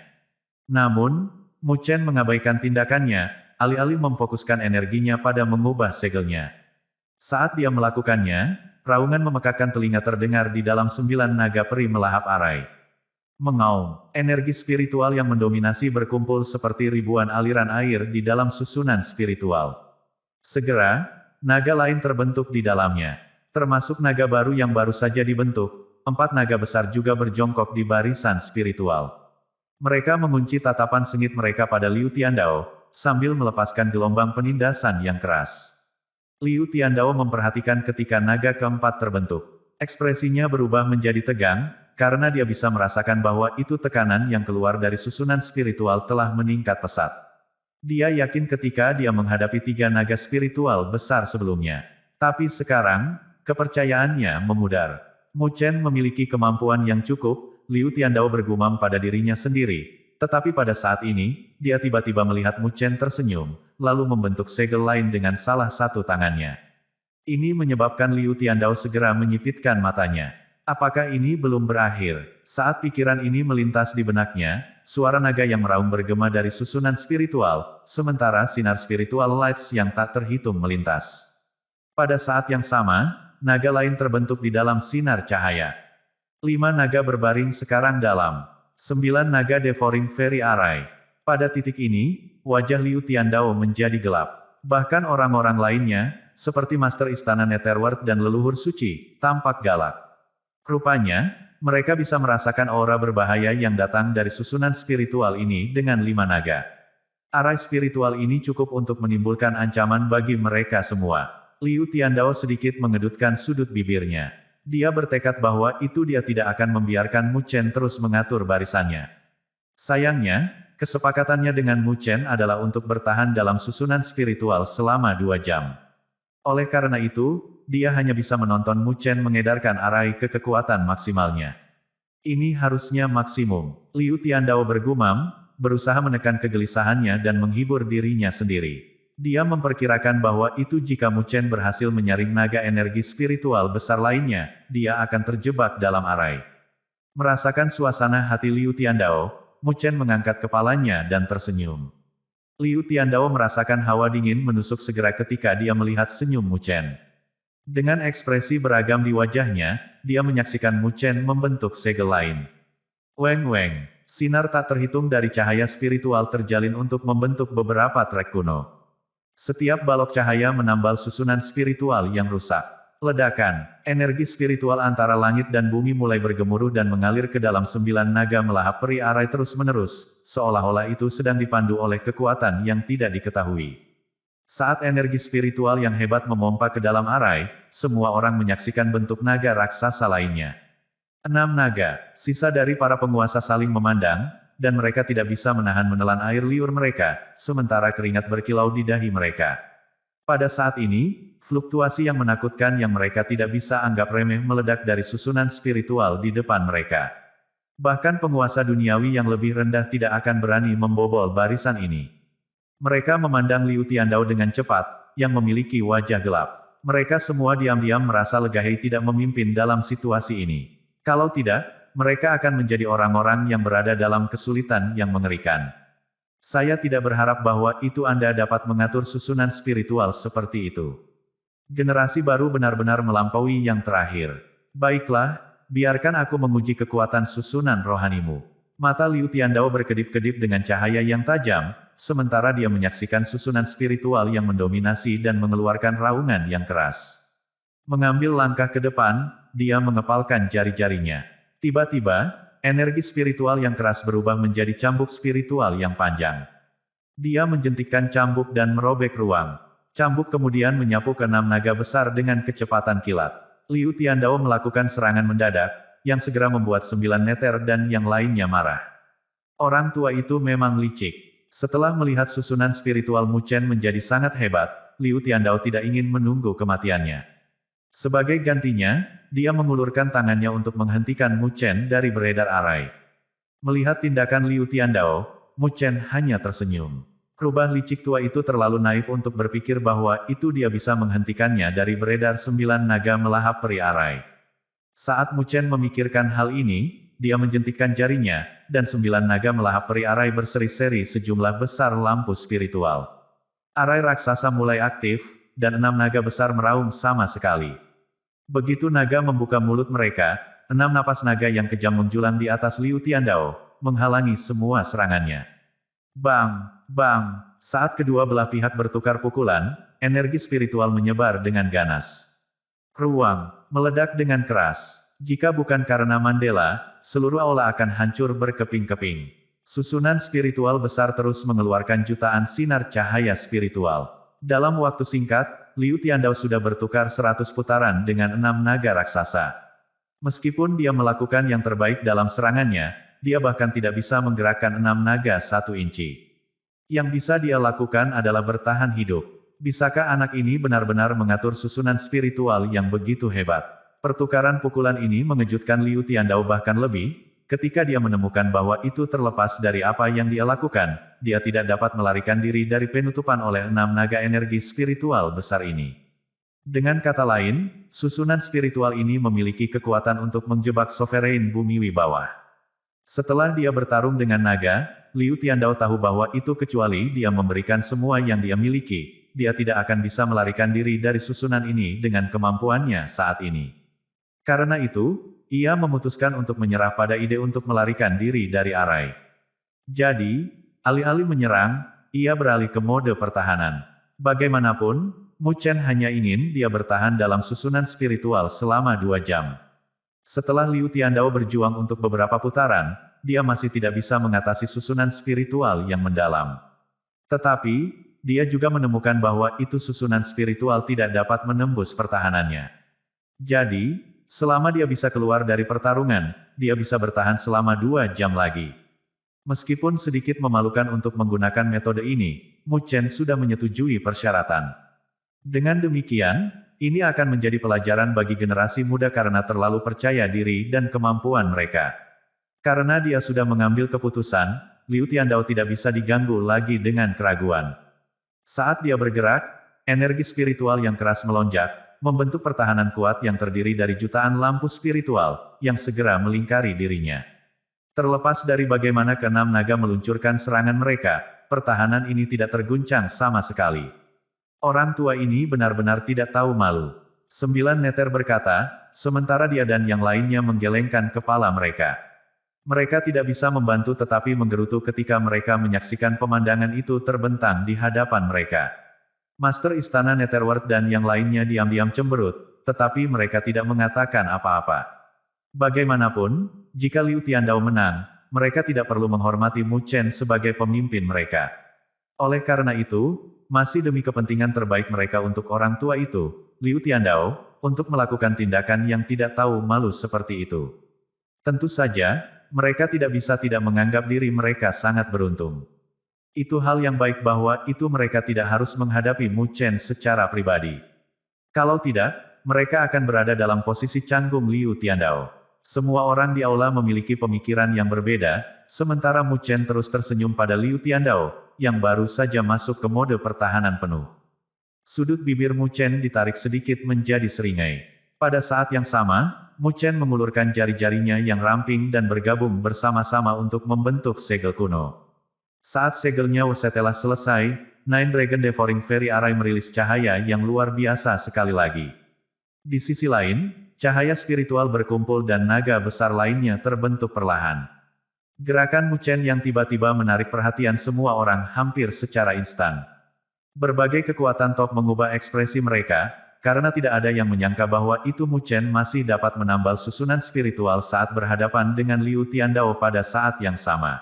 Namun, Mu Chen mengabaikan tindakannya, alih-alih memfokuskan energinya pada mengubah segelnya. Saat dia melakukannya, raungan memekakkan telinga terdengar di dalam 9 naga peri melahap arai. Mengaum, energi spiritual yang mendominasi berkumpul seperti ribuan aliran air di dalam susunan spiritual. Segera, naga lain terbentuk di dalamnya. Termasuk naga baru yang baru saja dibentuk, 4 naga besar juga berjongkok di barisan spiritual. Mereka mengunci tatapan sengit mereka pada Liu Tiandao, sambil melepaskan gelombang penindasan yang keras. Liu Tiandao memperhatikan ketika naga keempat terbentuk. Ekspresinya berubah menjadi tegang, karena dia bisa merasakan bahwa itu tekanan yang keluar dari susunan spiritual telah meningkat pesat. Dia yakin ketika dia menghadapi 3 naga spiritual besar sebelumnya. Tapi sekarang, kepercayaannya memudar. Mu Chen memiliki kemampuan yang cukup, Liu Tiandao bergumam pada dirinya sendiri. Tetapi pada saat ini, dia tiba-tiba melihat Mu Chen tersenyum, lalu membentuk segel lain dengan salah satu tangannya. Ini menyebabkan Liu Tiandao segera menyipitkan matanya. Apakah ini belum berakhir? Saat pikiran ini melintas di benaknya, suara naga yang meraung bergema dari susunan spiritual, sementara sinar spiritual lights yang tak terhitung melintas. Pada saat yang sama, naga lain terbentuk di dalam sinar cahaya. 5 naga berbaring sekarang dalam 9 naga devouring fairy array. Pada titik ini, wajah Liu Tiandao menjadi gelap. Bahkan orang-orang lainnya, seperti Master Istana Netherworld dan Leluhur Suci, tampak galak. Rupanya, mereka bisa merasakan aura berbahaya yang datang dari susunan spiritual ini dengan 5 naga. Arai spiritual ini cukup untuk menimbulkan ancaman bagi mereka semua. Liu Tiandao sedikit mengedutkan sudut bibirnya. Dia bertekad bahwa itu dia tidak akan membiarkan Mu Chen terus mengatur barisannya. Sayangnya, kesepakatannya dengan Mu Chen adalah untuk bertahan dalam susunan spiritual selama 2 jam. Oleh karena itu, dia hanya bisa menonton Mu Chen mengedarkan arai ke kekuatan maksimalnya. Ini harusnya maksimum. Liu Tiandao bergumam, berusaha menekan kegelisahannya dan menghibur dirinya sendiri. Dia memperkirakan bahwa itu jika Mu Chen berhasil menyaring naga energi spiritual besar lainnya, dia akan terjebak dalam arai. Merasakan suasana hati Liu Tiandao, Mu Chen mengangkat kepalanya dan tersenyum. Liu Tiandao merasakan hawa dingin menusuk segera ketika dia melihat senyum Mu Chen. Dengan ekspresi beragam di wajahnya, dia menyaksikan Mu Chen membentuk segel lain. Weng weng, sinar tak terhitung dari cahaya spiritual terjalin untuk membentuk beberapa trek kuno. Setiap balok cahaya menambal susunan spiritual yang rusak. Ledakan, energi spiritual antara langit dan bumi mulai bergemuruh dan mengalir ke dalam 9 naga melahap peri arai terus-menerus, seolah-olah itu sedang dipandu oleh kekuatan yang tidak diketahui. Saat energi spiritual yang hebat memompa ke dalam arai, semua orang menyaksikan bentuk naga raksasa lainnya. 6 naga, sisa dari para penguasa saling memandang, dan mereka tidak bisa menahan menelan air liur mereka, sementara keringat berkilau di dahi mereka. Pada saat ini, fluktuasi yang menakutkan yang mereka tidak bisa anggap remeh meledak dari susunan spiritual di depan mereka. Bahkan penguasa duniawi yang lebih rendah tidak akan berani membobol barisan ini. Mereka memandang Liu Tiandao dengan cepat, yang memiliki wajah gelap. Mereka semua diam-diam merasa lega tidak memimpin dalam situasi ini. Kalau tidak, mereka akan menjadi orang-orang yang berada dalam kesulitan yang mengerikan. Saya tidak berharap bahwa itu Anda dapat mengatur susunan spiritual seperti itu. Generasi baru benar-benar melampaui yang terakhir. Baiklah, biarkan aku menguji kekuatan susunan rohanimu. Mata Liu Tiandao berkedip-kedip dengan cahaya yang tajam, sementara dia menyaksikan susunan spiritual yang mendominasi dan mengeluarkan raungan yang keras. Mengambil langkah ke depan, dia mengepalkan jari-jarinya. Tiba-tiba, energi spiritual yang keras berubah menjadi cambuk spiritual yang panjang. Dia menjentikkan cambuk dan merobek ruang. Cambuk kemudian menyapu ke 6 naga besar dengan kecepatan kilat. Liu Tiandao melakukan serangan mendadak, yang segera membuat 9 neter dan yang lainnya marah. Orang tua itu memang licik. Setelah melihat susunan spiritual Mu Chen menjadi sangat hebat, Liu Tiandao tidak ingin menunggu kematiannya. Sebagai gantinya, dia mengulurkan tangannya untuk menghentikan Mu Chen dari beredar arai. Melihat tindakan Liu Tiandao, Mu Chen hanya tersenyum. Rubah licik tua itu terlalu naif untuk berpikir bahwa itu dia bisa menghentikannya dari beredar 9 naga melahap peri arai. Saat Mu Chen memikirkan hal ini, dia menjentikkan jarinya, dan 9 naga melahap peri arai berseri-seri sejumlah besar lampu spiritual. Arai raksasa mulai aktif, dan 6 naga besar meraung sama sekali. Begitu naga membuka mulut mereka, 6 napas naga yang kejam menjulang di atas Liu Tiandao, menghalangi semua serangannya. Bang, bang, saat kedua belah pihak bertukar pukulan, energi spiritual menyebar dengan ganas. Ruang meledak dengan keras. Jika bukan karena Mandela, seluruh aula akan hancur berkeping-keping. Susunan spiritual besar terus mengeluarkan jutaan sinar cahaya spiritual. Dalam waktu singkat, Liu Tiandao sudah bertukar 100 putaran dengan 6 naga raksasa. Meskipun dia melakukan yang terbaik dalam serangannya, dia bahkan tidak bisa menggerakkan 6 naga 1 inci. Yang bisa dia lakukan adalah bertahan hidup. Bisakah anak ini benar-benar mengatur susunan spiritual yang begitu hebat? Pertukaran pukulan ini mengejutkan Liu Tiandao bahkan lebih, ketika dia menemukan bahwa itu terlepas dari apa yang dia lakukan, dia tidak dapat melarikan diri dari penutupan oleh 6 naga energi spiritual besar ini. Dengan kata lain, susunan spiritual ini memiliki kekuatan untuk menjebak Sovereign Bumi Wibawa. Setelah dia bertarung dengan naga, Liu Tiandao tahu bahwa itu kecuali dia memberikan semua yang dia miliki, dia tidak akan bisa melarikan diri dari susunan ini dengan kemampuannya saat ini. Karena itu, ia memutuskan untuk menyerah pada ide untuk melarikan diri dari Arai. Jadi, alih-alih menyerang, ia beralih ke mode pertahanan. Bagaimanapun, Mu Chen hanya ingin dia bertahan dalam susunan spiritual selama 2 jam. Setelah Liu Tiandao berjuang untuk beberapa putaran, dia masih tidak bisa mengatasi susunan spiritual yang mendalam. Tetapi, dia juga menemukan bahwa itu susunan spiritual tidak dapat menembus pertahanannya. Jadi, selama dia bisa keluar dari pertarungan, dia bisa bertahan selama 2 jam lagi. Meskipun sedikit memalukan untuk menggunakan metode ini, Mu Chen sudah menyetujui persyaratan. Dengan demikian, ini akan menjadi pelajaran bagi generasi muda karena terlalu percaya diri dan kemampuan mereka. Karena dia sudah mengambil keputusan, Liu Tiandao tidak bisa diganggu lagi dengan keraguan. Saat dia bergerak, energi spiritual yang keras melonjak, membentuk pertahanan kuat yang terdiri dari jutaan lampu spiritual, yang segera melingkari dirinya. Terlepas dari bagaimana keenam naga meluncurkan serangan mereka, pertahanan ini tidak terguncang sama sekali. Orang tua ini benar-benar tidak tahu malu. 9 neter berkata, sementara dia dan yang lainnya menggelengkan kepala mereka. Mereka tidak bisa membantu tetapi menggerutu ketika mereka menyaksikan pemandangan itu terbentang di hadapan mereka. Master Istana Netherworld dan yang lainnya diam-diam cemberut, tetapi mereka tidak mengatakan apa-apa. Bagaimanapun, jika Liu Tiandao menang, mereka tidak perlu menghormati Mu Chen sebagai pemimpin mereka. Oleh karena itu, masih demi kepentingan terbaik mereka untuk orang tua itu, Liu Tiandao, untuk melakukan tindakan yang tidak tahu malu seperti itu. Tentu saja, mereka tidak bisa tidak menganggap diri mereka sangat beruntung. Itu hal yang baik bahwa itu mereka tidak harus menghadapi Mu Chen secara pribadi. Kalau tidak, mereka akan berada dalam posisi canggung Liu Tiandao. Semua orang di aula memiliki pemikiran yang berbeda, sementara Mu Chen terus tersenyum pada Liu Tiandao, yang baru saja masuk ke mode pertahanan penuh. Sudut bibir Mu Chen ditarik sedikit menjadi seringai. Pada saat yang sama, Mu Chen mengulurkan jari-jarinya yang ramping dan bergabung bersama-sama untuk membentuk segel kuno. Saat segelnya setelah selesai, Nine Dragon Devouring Fairy Array merilis cahaya yang luar biasa sekali lagi. Di sisi lain, cahaya spiritual berkumpul dan naga besar lainnya terbentuk perlahan. Gerakan Mu Chen yang tiba-tiba menarik perhatian semua orang hampir secara instan. Berbagai kekuatan top mengubah ekspresi mereka, karena tidak ada yang menyangka bahwa itu Mu Chen masih dapat menambal susunan spiritual saat berhadapan dengan Liu Tiandao pada saat yang sama.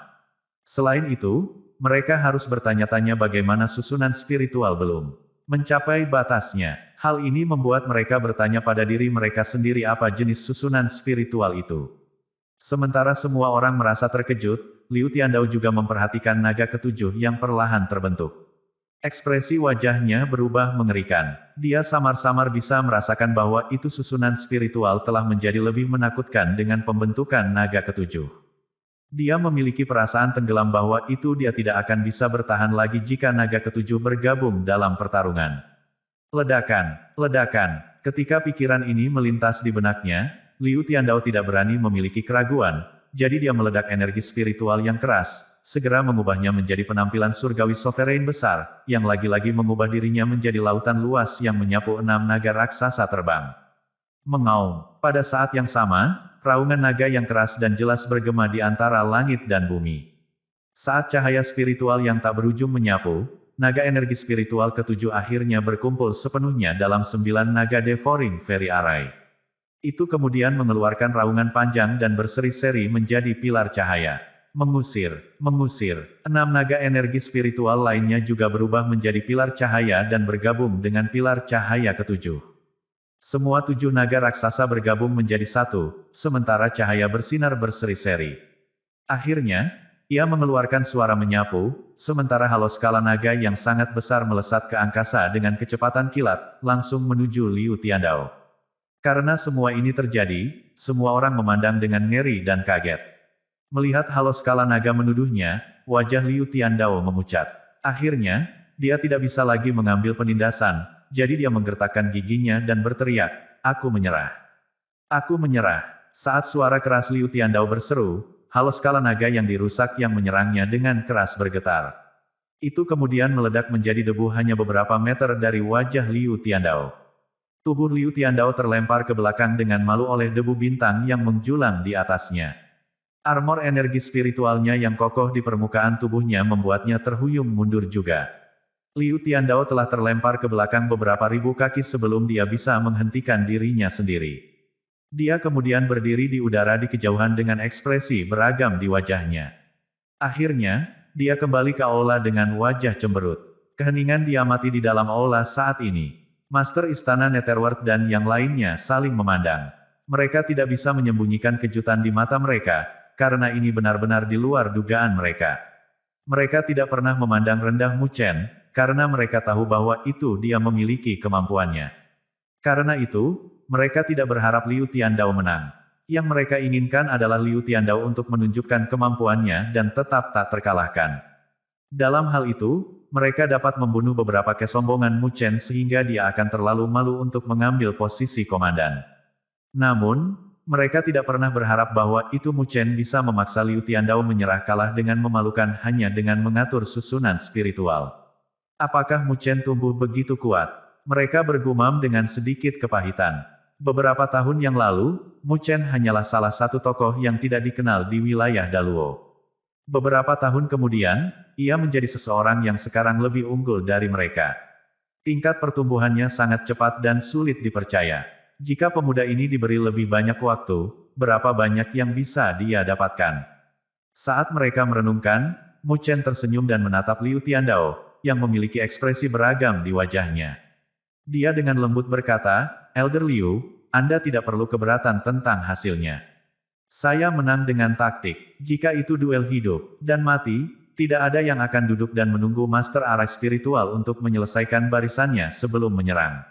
Selain itu, mereka harus bertanya-tanya bagaimana susunan spiritual belum mencapai batasnya. Hal ini membuat mereka bertanya pada diri mereka sendiri apa jenis susunan spiritual itu. Sementara semua orang merasa terkejut, Liu Tiandao juga memperhatikan naga ketujuh yang perlahan terbentuk. Ekspresi wajahnya berubah mengerikan. Dia samar-samar bisa merasakan bahwa itu susunan spiritual telah menjadi lebih menakutkan dengan pembentukan naga ketujuh. Dia memiliki perasaan tenggelam bahwa itu dia tidak akan bisa bertahan lagi jika naga ketujuh bergabung dalam pertarungan. Ledakan, ledakan. Ketika pikiran ini melintas di benaknya, Liu Tiandao tidak berani memiliki keraguan, jadi dia meledak energi spiritual yang keras, segera mengubahnya menjadi penampilan surgawi sovereign besar, yang lagi-lagi mengubah dirinya menjadi lautan luas yang menyapu 6 naga raksasa terbang. Mengaum. Pada saat yang sama, raungan naga yang keras dan jelas bergema di antara langit dan bumi. Saat cahaya spiritual yang tak berujung menyapu, naga energi spiritual ketujuh akhirnya berkumpul sepenuhnya dalam 9 naga Devouring Fairy Array. Itu kemudian mengeluarkan raungan panjang dan berseri-seri menjadi pilar cahaya. Mengusir, mengusir. 6 naga energi spiritual lainnya juga berubah menjadi pilar cahaya dan bergabung dengan pilar cahaya ketujuh. Semua 7 naga raksasa bergabung menjadi satu, sementara cahaya bersinar berseri-seri. Akhirnya, ia mengeluarkan suara menyapu, sementara halo skala naga yang sangat besar melesat ke angkasa dengan kecepatan kilat, langsung menuju Liu Tiandao. Karena semua ini terjadi, semua orang memandang dengan ngeri dan kaget. Melihat halo skala naga menuduhnya, wajah Liu Tiandao memucat. Akhirnya, dia tidak bisa lagi mengambil penindasan, jadi dia menggertakkan giginya dan berteriak, "Aku menyerah. Aku menyerah." Saat suara keras Liu Tiandao berseru, halo skala naga yang dirusak yang menyerangnya dengan keras bergetar. Itu kemudian meledak menjadi debu hanya beberapa meter dari wajah Liu Tiandao. Tubuh Liu Tiandao terlempar ke belakang dengan malu oleh debu bintang yang menjulang di atasnya. Armor energi spiritualnya yang kokoh di permukaan tubuhnya membuatnya terhuyung mundur juga. Liu Tiandao telah terlempar ke belakang beberapa ribu kaki sebelum dia bisa menghentikan dirinya sendiri. Dia kemudian berdiri di udara di kejauhan dengan ekspresi beragam di wajahnya. Akhirnya, dia kembali ke aula dengan wajah cemberut. Keheningan diamati di dalam aula saat ini. Master Istana Netherworld dan yang lainnya saling memandang. Mereka tidak bisa menyembunyikan kejutan di mata mereka, karena ini benar-benar di luar dugaan mereka. Mereka tidak pernah memandang rendah Mu Chen, karena mereka tahu bahwa itu dia memiliki kemampuannya. Karena itu, mereka tidak berharap Liu Tiandao menang. Yang mereka inginkan adalah Liu Tiandao untuk menunjukkan kemampuannya dan tetap tak terkalahkan. Dalam hal itu, mereka dapat membunuh beberapa kesombongan Mu Chen sehingga dia akan terlalu malu untuk mengambil posisi komandan. Namun, mereka tidak pernah berharap bahwa itu Mu Chen bisa memaksa Liu Tiandao menyerah kalah dengan memalukan hanya dengan mengatur susunan spiritual. Apakah Mu Chen tumbuh begitu kuat? Mereka bergumam dengan sedikit kepahitan. Beberapa tahun yang lalu, Mu Chen hanyalah salah satu tokoh yang tidak dikenal di wilayah Daluo. Beberapa tahun kemudian, ia menjadi seseorang yang sekarang lebih unggul dari mereka. Tingkat pertumbuhannya sangat cepat dan sulit dipercaya. Jika pemuda ini diberi lebih banyak waktu, berapa banyak yang bisa dia dapatkan? Saat mereka merenungkan, Mu Chen tersenyum dan menatap Liu Tiandao, yang memiliki ekspresi beragam di wajahnya. Dia dengan lembut berkata, "Elder Liu, Anda tidak perlu keberatan tentang hasilnya. Saya menang dengan taktik. Jika itu duel hidup dan mati, tidak ada yang akan duduk dan menunggu Master Arah Spiritual untuk menyelesaikan barisannya sebelum menyerang."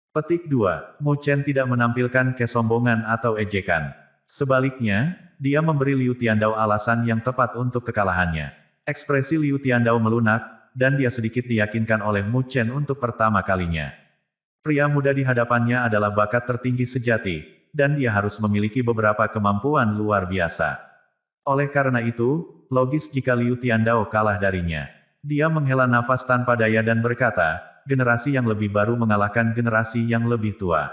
Petik 2. Mu Chen tidak menampilkan kesombongan atau ejekan. Sebaliknya, dia memberi Liu Tiandao alasan yang tepat untuk kekalahannya. Ekspresi Liu Tiandao melunak, dan dia sedikit diyakinkan oleh Mu Chen untuk pertama kalinya. Pria muda di hadapannya adalah bakat tertinggi sejati, dan dia harus memiliki beberapa kemampuan luar biasa. Oleh karena itu, logis jika Liu Tiandao kalah darinya. Dia menghela nafas tanpa daya dan berkata, generasi yang lebih baru mengalahkan generasi yang lebih tua.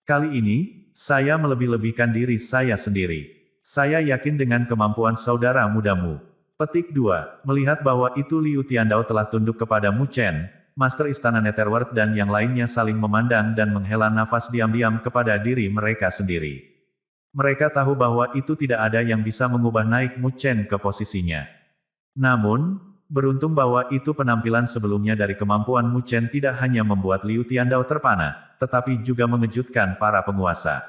Kali ini, saya melebih-lebihkan diri saya sendiri. Saya yakin dengan kemampuan saudara mudamu. Petik 2. Melihat bahwa itu Liu Tiandao telah tunduk kepada Mu Chen, Master Istana Netherworld dan yang lainnya saling memandang dan menghela nafas diam-diam kepada diri mereka sendiri. Mereka tahu bahwa itu tidak ada yang bisa mengubah naik Mu Chen ke posisinya. Namun, beruntung bahwa itu penampilan sebelumnya dari kemampuan Mu Chen tidak hanya membuat Liu Tiandao terpana, tetapi juga mengejutkan para penguasa.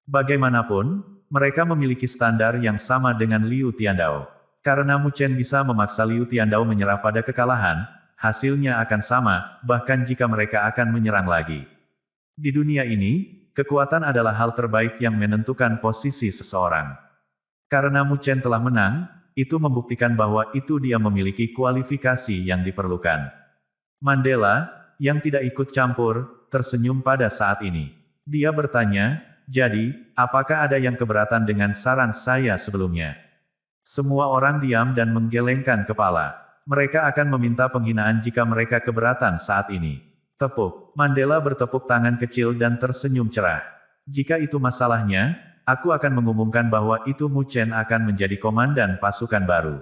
Bagaimanapun, mereka memiliki standar yang sama dengan Liu Tiandao. Karena Mu Chen bisa memaksa Liu Tiandao menyerah pada kekalahan, hasilnya akan sama, bahkan jika mereka akan menyerang lagi. Di dunia ini, kekuatan adalah hal terbaik yang menentukan posisi seseorang. Karena Mu Chen telah menang, itu membuktikan bahwa itu dia memiliki kualifikasi yang diperlukan. Mandela, yang tidak ikut campur, tersenyum pada saat ini. Dia bertanya, "Jadi, apakah ada yang keberatan dengan saran saya sebelumnya?" Semua orang diam dan menggelengkan kepala. Mereka akan meminta penghinaan jika mereka keberatan saat ini. Tepuk. Mandela bertepuk tangan kecil dan tersenyum cerah. Jika itu masalahnya, aku akan mengumumkan bahwa itu Mu Chen akan menjadi komandan pasukan baru.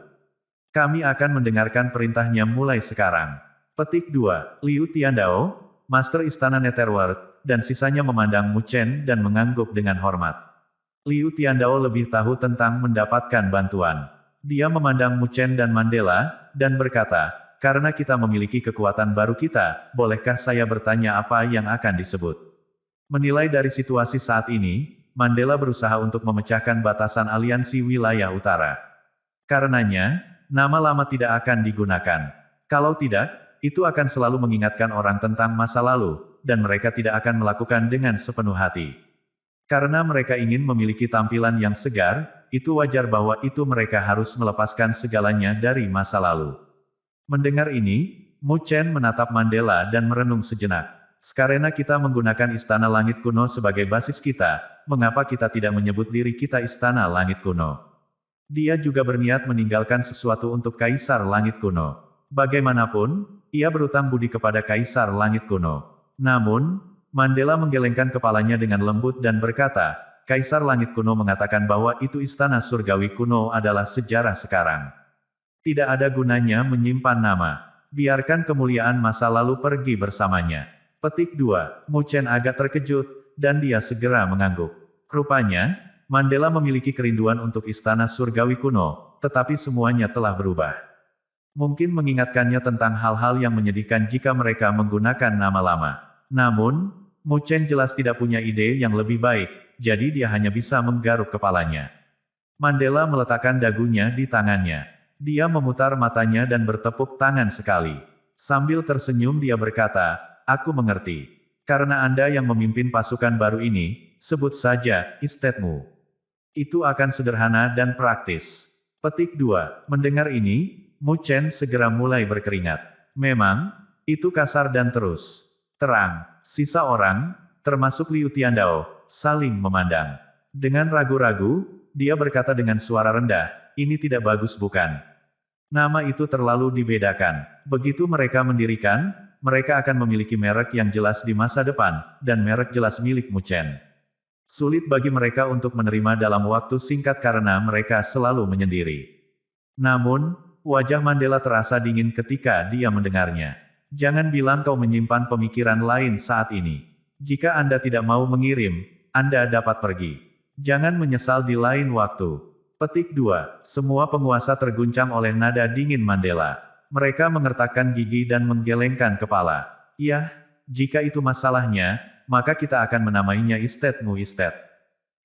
Kami akan mendengarkan perintahnya mulai sekarang. Petik 2. Liu Tiandao, Master Istana Netherworld, dan sisanya memandang Mu Chen dan mengangguk dengan hormat. Liu Tiandao lebih tahu tentang mendapatkan bantuan. Dia memandang Mu Chen dan Mandela, dan berkata, "Karena kita memiliki kekuatan baru kita, bolehkah saya bertanya apa yang akan disebut?" Menilai dari situasi saat ini, Mandela berusaha untuk memecahkan batasan aliansi wilayah utara. Karenanya, nama lama tidak akan digunakan. Kalau tidak, itu akan selalu mengingatkan orang tentang masa lalu, dan mereka tidak akan melakukan dengan sepenuh hati. Karena mereka ingin memiliki tampilan yang segar, itu wajar bahwa itu mereka harus melepaskan segalanya dari masa lalu. Mendengar ini, Mu Chen menatap Mandela dan merenung sejenak. Karena kita menggunakan Istana Langit Kuno sebagai basis kita, mengapa kita tidak menyebut diri kita Istana Langit Kuno? Dia juga berniat meninggalkan sesuatu untuk Kaisar Langit Kuno. Bagaimanapun, ia berutang budi kepada Kaisar Langit Kuno. Namun, Mandela menggelengkan kepalanya dengan lembut dan berkata, Kaisar Langit Kuno mengatakan bahwa itu Istana Surgawi Kuno adalah sejarah sekarang. Tidak ada gunanya menyimpan nama. Biarkan kemuliaan masa lalu pergi bersamanya. Petik 2. Mu Chen agak terkejut, dan dia segera mengangguk. Rupanya, Mandela memiliki kerinduan untuk Istana Surgawi Kuno, tetapi semuanya telah berubah. Mungkin mengingatkannya tentang hal-hal yang menyedihkan jika mereka menggunakan nama lama. Namun, Mu Chen jelas tidak punya ide yang lebih baik, jadi dia hanya bisa menggaruk kepalanya. Mandela meletakkan dagunya di tangannya. Dia memutar matanya dan bertepuk tangan sekali. Sambil tersenyum dia berkata, aku mengerti. Karena Anda yang memimpin pasukan baru ini, sebut saja, istetmu. Itu akan sederhana dan praktis. Petik 2. Mendengar ini, Mu Chen segera mulai berkeringat. Memang, itu kasar dan terus terang. Sisa orang, termasuk Liu Tiandao, saling memandang. Dengan ragu-ragu, dia berkata dengan suara rendah, ini tidak bagus bukan? Nama itu terlalu dibedakan. Begitu mereka mendirikan, mereka akan memiliki merek yang jelas di masa depan, dan merek jelas milik Mu Chen. Sulit bagi mereka untuk menerima dalam waktu singkat karena mereka selalu menyendiri. Namun, wajah Mandela terasa dingin ketika dia mendengarnya. Jangan bilang kau menyimpan pemikiran lain saat ini. Jika Anda tidak mau mengirim, Anda dapat pergi. Jangan menyesal di lain waktu. Petik 2. Semua penguasa terguncang oleh nada dingin Mandela. Mereka mengertakkan gigi dan menggelengkan kepala. Yah, jika itu masalahnya, maka kita akan menamainya istetmu istet.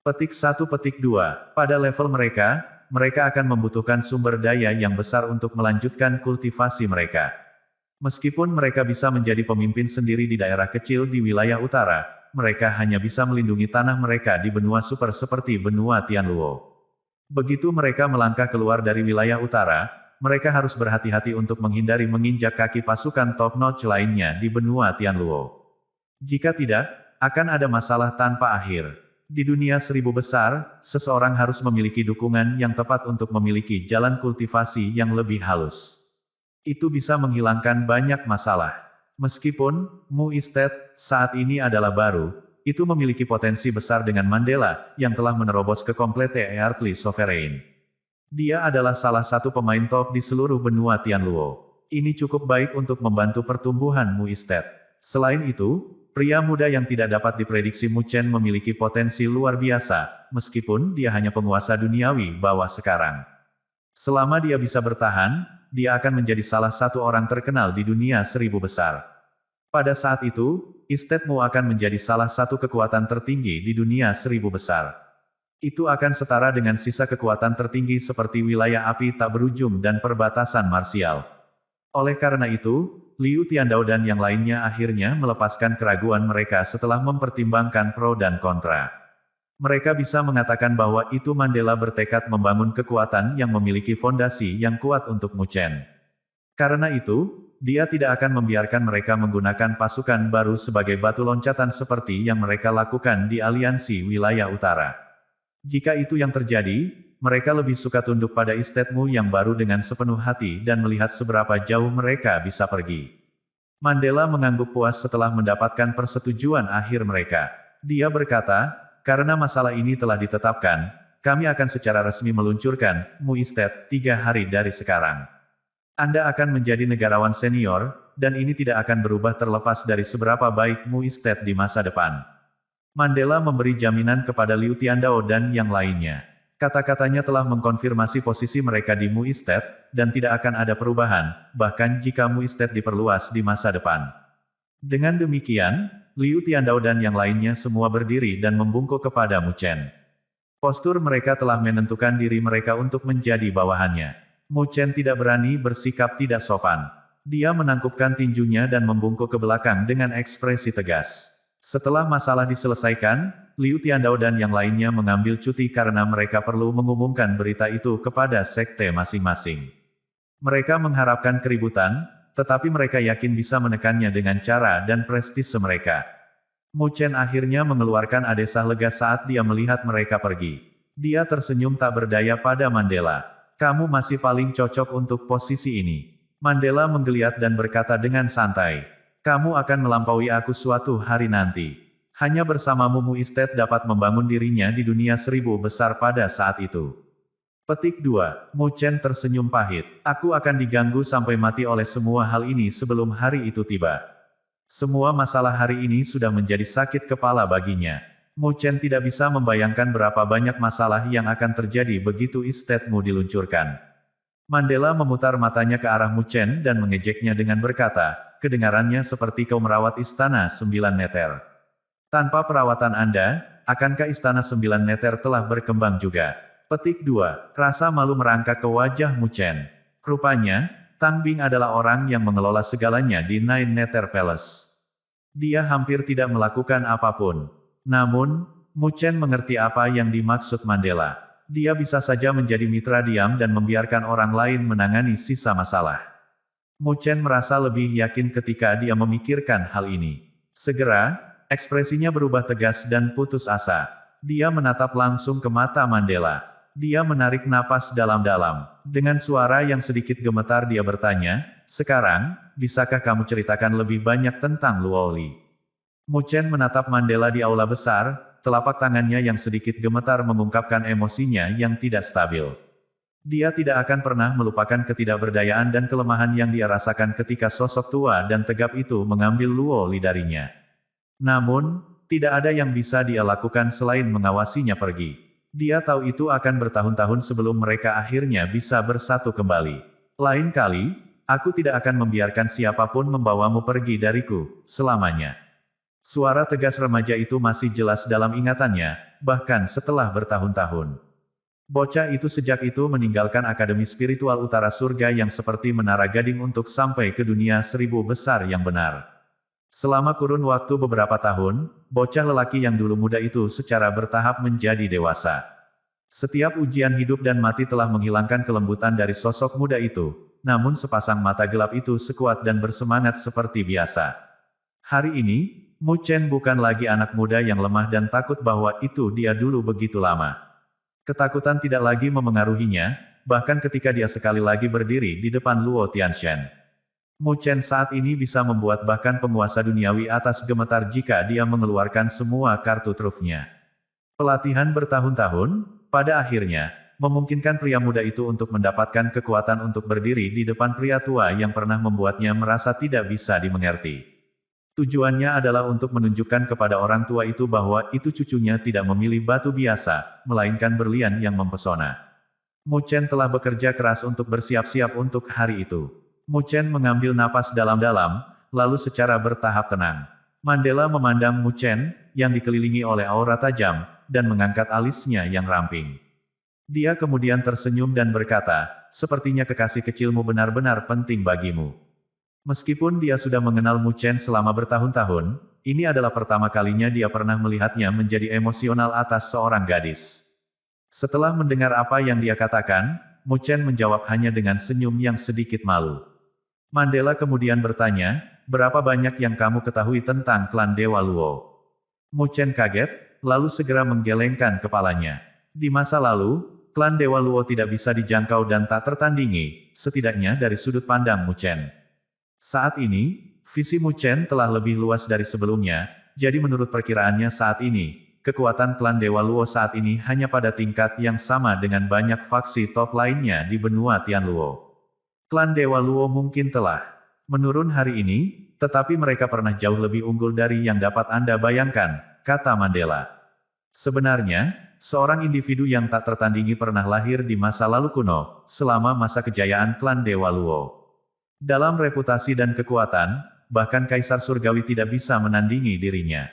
Petik 1 petik 2. Pada level mereka, mereka akan membutuhkan sumber daya yang besar untuk melanjutkan kultivasi mereka. Meskipun mereka bisa menjadi pemimpin sendiri di daerah kecil di wilayah utara, mereka hanya bisa melindungi tanah mereka di benua super seperti benua Tianluo. Begitu mereka melangkah keluar dari wilayah utara, mereka harus berhati-hati untuk menghindari menginjak kaki pasukan top-notch lainnya di benua Tianluo. Jika tidak, akan ada masalah tanpa akhir. Di dunia 1000 besar, seseorang harus memiliki dukungan yang tepat untuk memiliki jalan kultivasi yang lebih halus. Itu bisa menghilangkan banyak masalah. Meskipun, Mu Istet, saat ini adalah baru, itu memiliki potensi besar dengan Mandela, yang telah menerobos ke komplete Earthly Sovereign. Dia adalah salah satu pemain top di seluruh benua Tianluo. Ini cukup baik untuk membantu pertumbuhan Mu Istet. Selain itu, pria muda yang tidak dapat diprediksi Mu Chen memiliki potensi luar biasa, meskipun dia hanya penguasa duniawi bawah sekarang. Selama dia bisa bertahan, dia akan menjadi salah satu orang terkenal di dunia 1000 besar. Pada saat itu, istetmu akan menjadi salah satu kekuatan tertinggi di dunia 1000 besar. Itu akan setara dengan sisa kekuatan tertinggi seperti wilayah api tak berujung dan perbatasan marsial. Oleh karena itu, Liu Tiandao dan yang lainnya akhirnya melepaskan keraguan mereka setelah mempertimbangkan pro dan kontra. Mereka bisa mengatakan bahwa itu Mandela bertekad membangun kekuatan yang memiliki fondasi yang kuat untuk Mu Chen. Karena itu, dia tidak akan membiarkan mereka menggunakan pasukan baru sebagai batu loncatan seperti yang mereka lakukan di aliansi wilayah utara. Jika itu yang terjadi, mereka lebih suka tunduk pada istetmu yang baru dengan sepenuh hati dan melihat seberapa jauh mereka bisa pergi. Mandela mengangguk puas setelah mendapatkan persetujuan akhir mereka. Dia berkata, karena masalah ini telah ditetapkan, kami akan secara resmi meluncurkan Mu Istet 3 hari dari sekarang. Anda akan menjadi negarawan senior, dan ini tidak akan berubah terlepas dari seberapa baik Mu Istet di masa depan. Mandela memberi jaminan kepada Liu Tiandao dan yang lainnya. Kata-katanya telah mengkonfirmasi posisi mereka di Mu Istet, dan tidak akan ada perubahan, bahkan jika Mu Istet diperluas di masa depan. Dengan demikian, Liu Tiandao dan yang lainnya semua berdiri dan membungkuk kepada Mu Chen. Postur mereka telah menentukan diri mereka untuk menjadi bawahannya. Mu Chen tidak berani bersikap tidak sopan. Dia menangkupkan tinjunya dan membungkuk ke belakang dengan ekspresi tegas. Setelah masalah diselesaikan, Liu Tiandao dan yang lainnya mengambil cuti karena mereka perlu mengumumkan berita itu kepada sekte masing-masing. Mereka mengharapkan keributan, tetapi mereka yakin bisa menekannya dengan cara dan prestise mereka. Mu Chen akhirnya mengeluarkan adesah lega saat dia melihat mereka pergi. Dia tersenyum tak berdaya pada Mandela. Kamu masih paling cocok untuk posisi ini. Mandela menggeliat dan berkata dengan santai. Kamu akan melampaui aku suatu hari nanti. Hanya bersamamu Mu Istet dapat membangun dirinya di dunia 1000 besar pada saat itu. Petik 2. Mu Chen tersenyum pahit. Aku akan diganggu sampai mati oleh semua hal ini sebelum hari itu tiba. Semua masalah hari ini sudah menjadi sakit kepala baginya. Mu Chen tidak bisa membayangkan berapa banyak masalah yang akan terjadi begitu istetmu diluncurkan. Mandela memutar matanya ke arah Mu Chen dan mengejeknya dengan berkata, kedengarannya seperti kau merawat istana 9 meter. Tanpa perawatan Anda, akankah istana 9 meter telah berkembang juga? Petik 2. Rasa malu merangkak ke wajah Mu Chen. Rupanya, Tang Bing adalah orang yang mengelola segalanya di Nine Nether Palace. Dia hampir tidak melakukan apapun. Namun, Mu Chen mengerti apa yang dimaksud Mandela. Dia bisa saja menjadi mitra diam dan membiarkan orang lain menangani sisa masalah. Mu Chen merasa lebih yakin ketika dia memikirkan hal ini. Segera, ekspresinya berubah tegas dan putus asa. Dia menatap langsung ke mata Mandela. Dia menarik napas dalam-dalam. Dengan suara yang sedikit gemetar dia bertanya, sekarang, bisakah kamu ceritakan lebih banyak tentang Luo Li? Mu Chen menatap Mandela di aula besar, telapak tangannya yang sedikit gemetar mengungkapkan emosinya yang tidak stabil. Dia tidak akan pernah melupakan ketidakberdayaan dan kelemahan yang dia rasakan ketika sosok tua dan tegap itu mengambil Luo Li darinya. Namun, tidak ada yang bisa dia lakukan selain mengawasinya pergi. Dia tahu itu akan bertahun-tahun sebelum mereka akhirnya bisa bersatu kembali. Lain kali, aku tidak akan membiarkan siapapun membawamu pergi dariku, selamanya. Suara tegas remaja itu masih jelas dalam ingatannya, bahkan setelah bertahun-tahun. Bocah itu sejak itu meninggalkan Akademi Spiritual Utara Surga yang seperti menara gading untuk sampai ke dunia 1000 besar yang benar. Selama kurun waktu beberapa tahun, bocah lelaki yang dulu muda itu secara bertahap menjadi dewasa. Setiap ujian hidup dan mati telah menghilangkan kelembutan dari sosok muda itu, namun sepasang mata gelap itu sekuat dan bersemangat seperti biasa. Hari ini, Mu Chen bukan lagi anak muda yang lemah dan takut bahwa itu dia dulu begitu lama. Ketakutan tidak lagi memengaruhinya, bahkan ketika dia sekali lagi berdiri di depan Luo Tianshan. Mu Chen saat ini bisa membuat bahkan penguasa duniawi atas gemetar jika dia mengeluarkan semua kartu trufnya. Pelatihan bertahun-tahun, pada akhirnya, memungkinkan pria muda itu untuk mendapatkan kekuatan untuk berdiri di depan pria tua yang pernah membuatnya merasa tidak bisa dimengerti. Tujuannya adalah untuk menunjukkan kepada orang tua itu bahwa itu cucunya tidak memilih batu biasa, melainkan berlian yang mempesona. Mu Chen telah bekerja keras untuk bersiap-siap untuk hari itu. Mu Chen mengambil napas dalam-dalam, lalu secara bertahap tenang. Mandela memandang Mu Chen, yang dikelilingi oleh aura tajam, dan mengangkat alisnya yang ramping. Dia kemudian tersenyum dan berkata, sepertinya kekasih kecilmu benar-benar penting bagimu. Meskipun dia sudah mengenal Mu Chen selama bertahun-tahun, ini adalah pertama kalinya dia pernah melihatnya menjadi emosional atas seorang gadis. Setelah mendengar apa yang dia katakan, Mu Chen menjawab hanya dengan senyum yang sedikit malu. Mandela kemudian bertanya, berapa banyak yang kamu ketahui tentang klan Dewa Luo? Mu Chen kaget, lalu segera menggelengkan kepalanya. Di masa lalu, klan Dewa Luo tidak bisa dijangkau dan tak tertandingi, setidaknya dari sudut pandang Mu Chen. Saat ini, visi Mu Chen telah lebih luas dari sebelumnya, jadi menurut perkiraannya saat ini, kekuatan klan Dewa Luo saat ini hanya pada tingkat yang sama dengan banyak faksi top lainnya di benua Tianluo. Klan Dewa Luo mungkin telah menurun hari ini, tetapi mereka pernah jauh lebih unggul dari yang dapat Anda bayangkan, kata Mandela. Sebenarnya, seorang individu yang tak tertandingi pernah lahir di masa lalu kuno, selama masa kejayaan klan Dewa Luo. Dalam reputasi dan kekuatan, bahkan Kaisar Surgawi tidak bisa menandingi dirinya.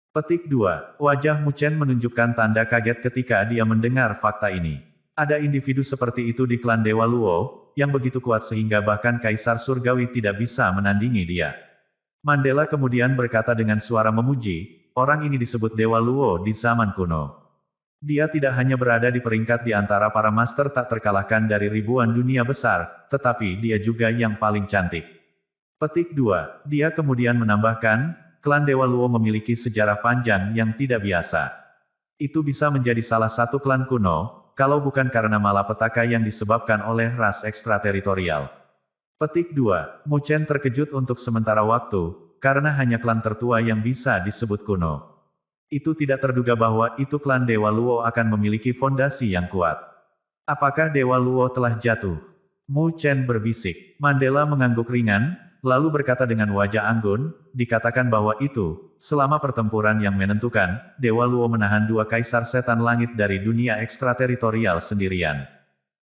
Petik 2. Wajah Mu Chen menunjukkan tanda kaget ketika dia mendengar fakta ini. Ada individu seperti itu di klan Dewa Luo, yang begitu kuat sehingga bahkan Kaisar Surgawi tidak bisa menandingi dia. Mandela kemudian berkata dengan suara memuji, orang ini disebut Dewa Luo di zaman kuno. Dia tidak hanya berada di peringkat di antara para master tak terkalahkan dari ribuan dunia besar, tetapi dia juga yang paling cantik. Petik 2. Dia kemudian menambahkan, klan Dewa Luo memiliki sejarah panjang yang tidak biasa. Itu bisa menjadi salah satu klan kuno, kalau bukan karena malapetaka yang disebabkan oleh ras ekstrateritorial. Petik 2. Mu Chen terkejut untuk sementara waktu, karena hanya klan tertua yang bisa disebut kuno. Itu tidak terduga bahwa itu klan Dewa Luo akan memiliki fondasi yang kuat. Apakah Dewa Luo telah jatuh? Mu Chen berbisik. Mandela mengangguk ringan, lalu berkata dengan wajah anggun, dikatakan bahwa itu, selama pertempuran yang menentukan, Dewa Luo menahan dua kaisar setan langit dari dunia ekstrateritorial sendirian.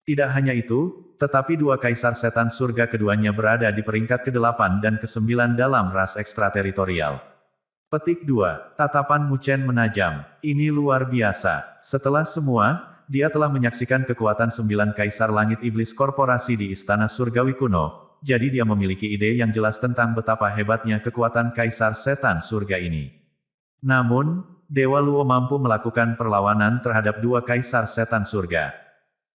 Tidak hanya itu, tetapi dua kaisar setan surga keduanya berada di peringkat ke-8 dan ke-9 dalam ras ekstrateritorial. Petik 2. Tatapan Mu Chen menajam. Ini luar biasa. Setelah semua, dia telah menyaksikan kekuatan 9 kaisar langit iblis korporasi di istana surgawi kuno, jadi dia memiliki ide yang jelas tentang betapa hebatnya kekuatan kaisar setan surga ini. Namun, Dewa Luo mampu melakukan perlawanan terhadap dua kaisar setan surga.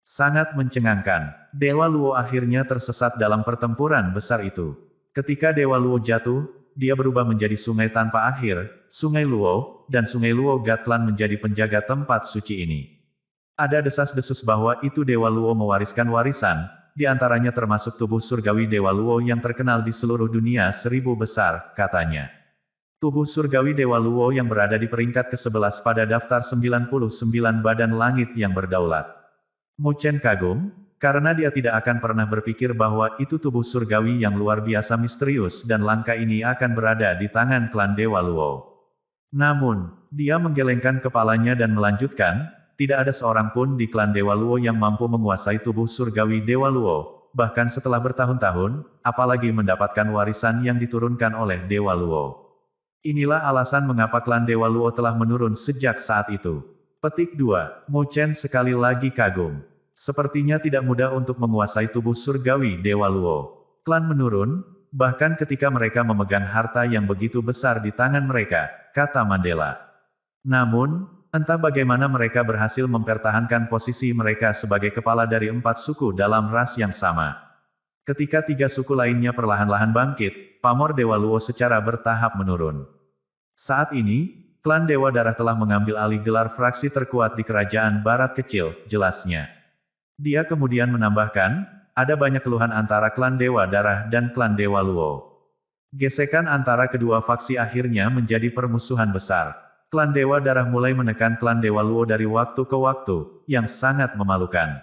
Sangat mencengangkan. Dewa Luo akhirnya tersesat dalam pertempuran besar itu. Ketika Dewa Luo jatuh, dia berubah menjadi sungai tanpa akhir, Sungai Luo, dan Sungai Luo God Clan menjadi penjaga tempat suci ini. Ada desas-desus bahwa itu Dewa Luo mewariskan warisan, di antaranya termasuk tubuh surgawi Dewa Luo yang terkenal di seluruh dunia 1000 besar, katanya. Tubuh surgawi Dewa Luo yang berada di peringkat ke-11 pada daftar 99 badan langit yang berdaulat. Mu Chen kagum, karena dia tidak akan pernah berpikir bahwa itu tubuh surgawi yang luar biasa misterius dan langka ini akan berada di tangan klan Dewa Luo. Namun, dia menggelengkan kepalanya dan melanjutkan, tidak ada seorang pun di klan Dewa Luo yang mampu menguasai tubuh surgawi Dewa Luo, bahkan setelah bertahun-tahun, apalagi mendapatkan warisan yang diturunkan oleh Dewa Luo. Inilah alasan mengapa klan Dewa Luo telah menurun sejak saat itu. Petik 2. Mu Chen sekali lagi kagum. Sepertinya tidak mudah untuk menguasai tubuh surgawi Dewa Luo. Klan menurun, bahkan ketika mereka memegang harta yang begitu besar di tangan mereka, kata Mandela. Namun, entah bagaimana mereka berhasil mempertahankan posisi mereka sebagai kepala dari 4 suku dalam ras yang sama. Ketika 3 suku lainnya perlahan-lahan bangkit, pamor Dewa Luo secara bertahap menurun. Saat ini, klan Dewa Darah telah mengambil alih gelar fraksi terkuat di kerajaan Barat Kecil, jelasnya. Dia kemudian menambahkan, ada banyak keluhan antara klan Dewa Darah dan klan Dewa Luo. Gesekan antara kedua faksi akhirnya menjadi permusuhan besar. Klan Dewa Darah mulai menekan klan Dewa Luo dari waktu ke waktu, yang sangat memalukan.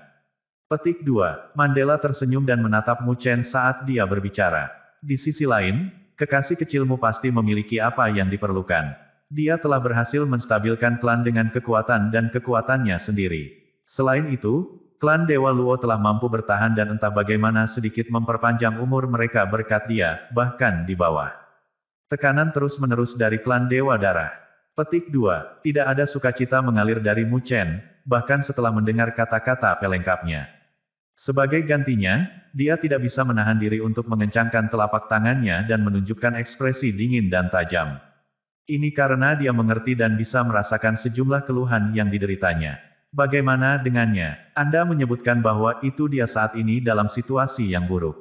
Petik 2. Mandela tersenyum dan menatap Mu Chen saat dia berbicara. Di sisi lain, kekasih kecilmu pasti memiliki apa yang diperlukan. Dia telah berhasil menstabilkan klan dengan kekuatan dan kekuatannya sendiri. Selain itu, klan Dewa Luo telah mampu bertahan dan entah bagaimana sedikit memperpanjang umur mereka berkat dia, bahkan di bawah tekanan terus-menerus dari klan Dewa Darah. Petik 2. Tidak ada sukacita mengalir dari Mu Chen, bahkan setelah mendengar kata-kata pelengkapnya. Sebagai gantinya, dia tidak bisa menahan diri untuk mengencangkan telapak tangannya dan menunjukkan ekspresi dingin dan tajam. Ini karena dia mengerti dan bisa merasakan sejumlah keluhan yang dideritanya. Bagaimana dengannya? Anda menyebutkan bahwa itu dia saat ini dalam situasi yang buruk.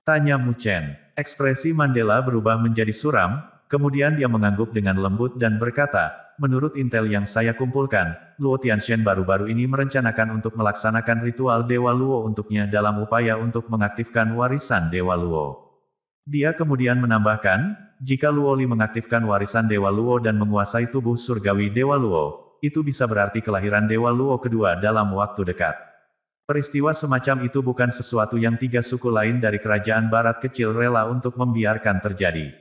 Tanya Mu Chen. Ekspresi Mandela berubah menjadi suram, kemudian dia mengangguk dengan lembut dan berkata, menurut intel yang saya kumpulkan, Luo Tianxian baru-baru ini merencanakan untuk melaksanakan ritual Dewa Luo untuknya dalam upaya untuk mengaktifkan warisan Dewa Luo. Dia kemudian menambahkan, jika Luo Li mengaktifkan warisan Dewa Luo dan menguasai tubuh surgawi Dewa Luo, itu bisa berarti kelahiran Dewa Luo kedua dalam waktu dekat. Peristiwa semacam itu bukan sesuatu yang 3 suku lain dari kerajaan Barat Kecil rela untuk membiarkan terjadi.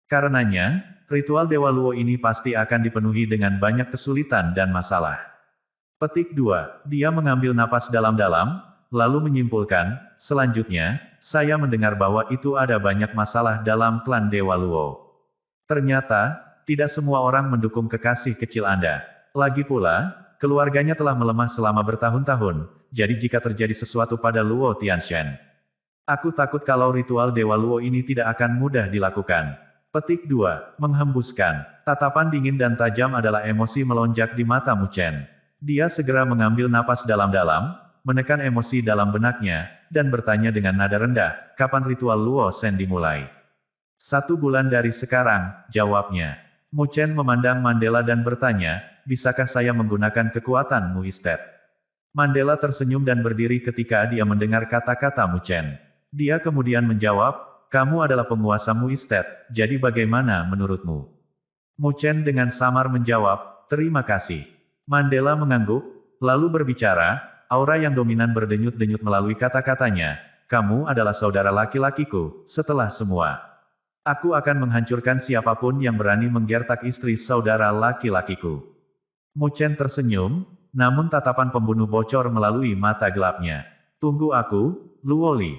Karenanya, ritual Dewa Luo ini pasti akan dipenuhi dengan banyak kesulitan dan masalah. Petik 2. Dia mengambil napas dalam-dalam, lalu menyimpulkan, selanjutnya, saya mendengar bahwa itu ada banyak masalah dalam klan Dewa Luo. Ternyata, tidak semua orang mendukung kekasih kecil Anda. Lagi pula, keluarganya telah melemah selama bertahun-tahun, jadi jika terjadi sesuatu pada Luo Tianxian, aku takut kalau ritual Dewa Luo ini tidak akan mudah dilakukan. Petik 2. Menghembuskan. Tatapan dingin dan tajam adalah emosi melonjak di mata Mu Chen. Dia segera mengambil napas dalam-dalam, menekan emosi dalam benaknya, dan bertanya dengan nada rendah, kapan ritual Luo Shen dimulai? 1 bulan dari sekarang, jawabnya. Mu Chen memandang Mandela dan bertanya, bisakah saya menggunakan kekuatan Mu Istet? Mandela tersenyum dan berdiri ketika dia mendengar kata-kata Mu Chen. Dia kemudian menjawab, kamu adalah penguasa Mu Istet, jadi bagaimana menurutmu? Mu Chen dengan samar menjawab, terima kasih. Mandela mengangguk, lalu berbicara, aura yang dominan berdenyut-denyut melalui kata-katanya, kamu adalah saudara laki-lakiku, setelah semua. Aku akan menghancurkan siapapun yang berani menggertak istri saudara laki-lakiku. Mu Chen tersenyum, namun tatapan pembunuh bocor melalui mata gelapnya. Tunggu aku, Luoli.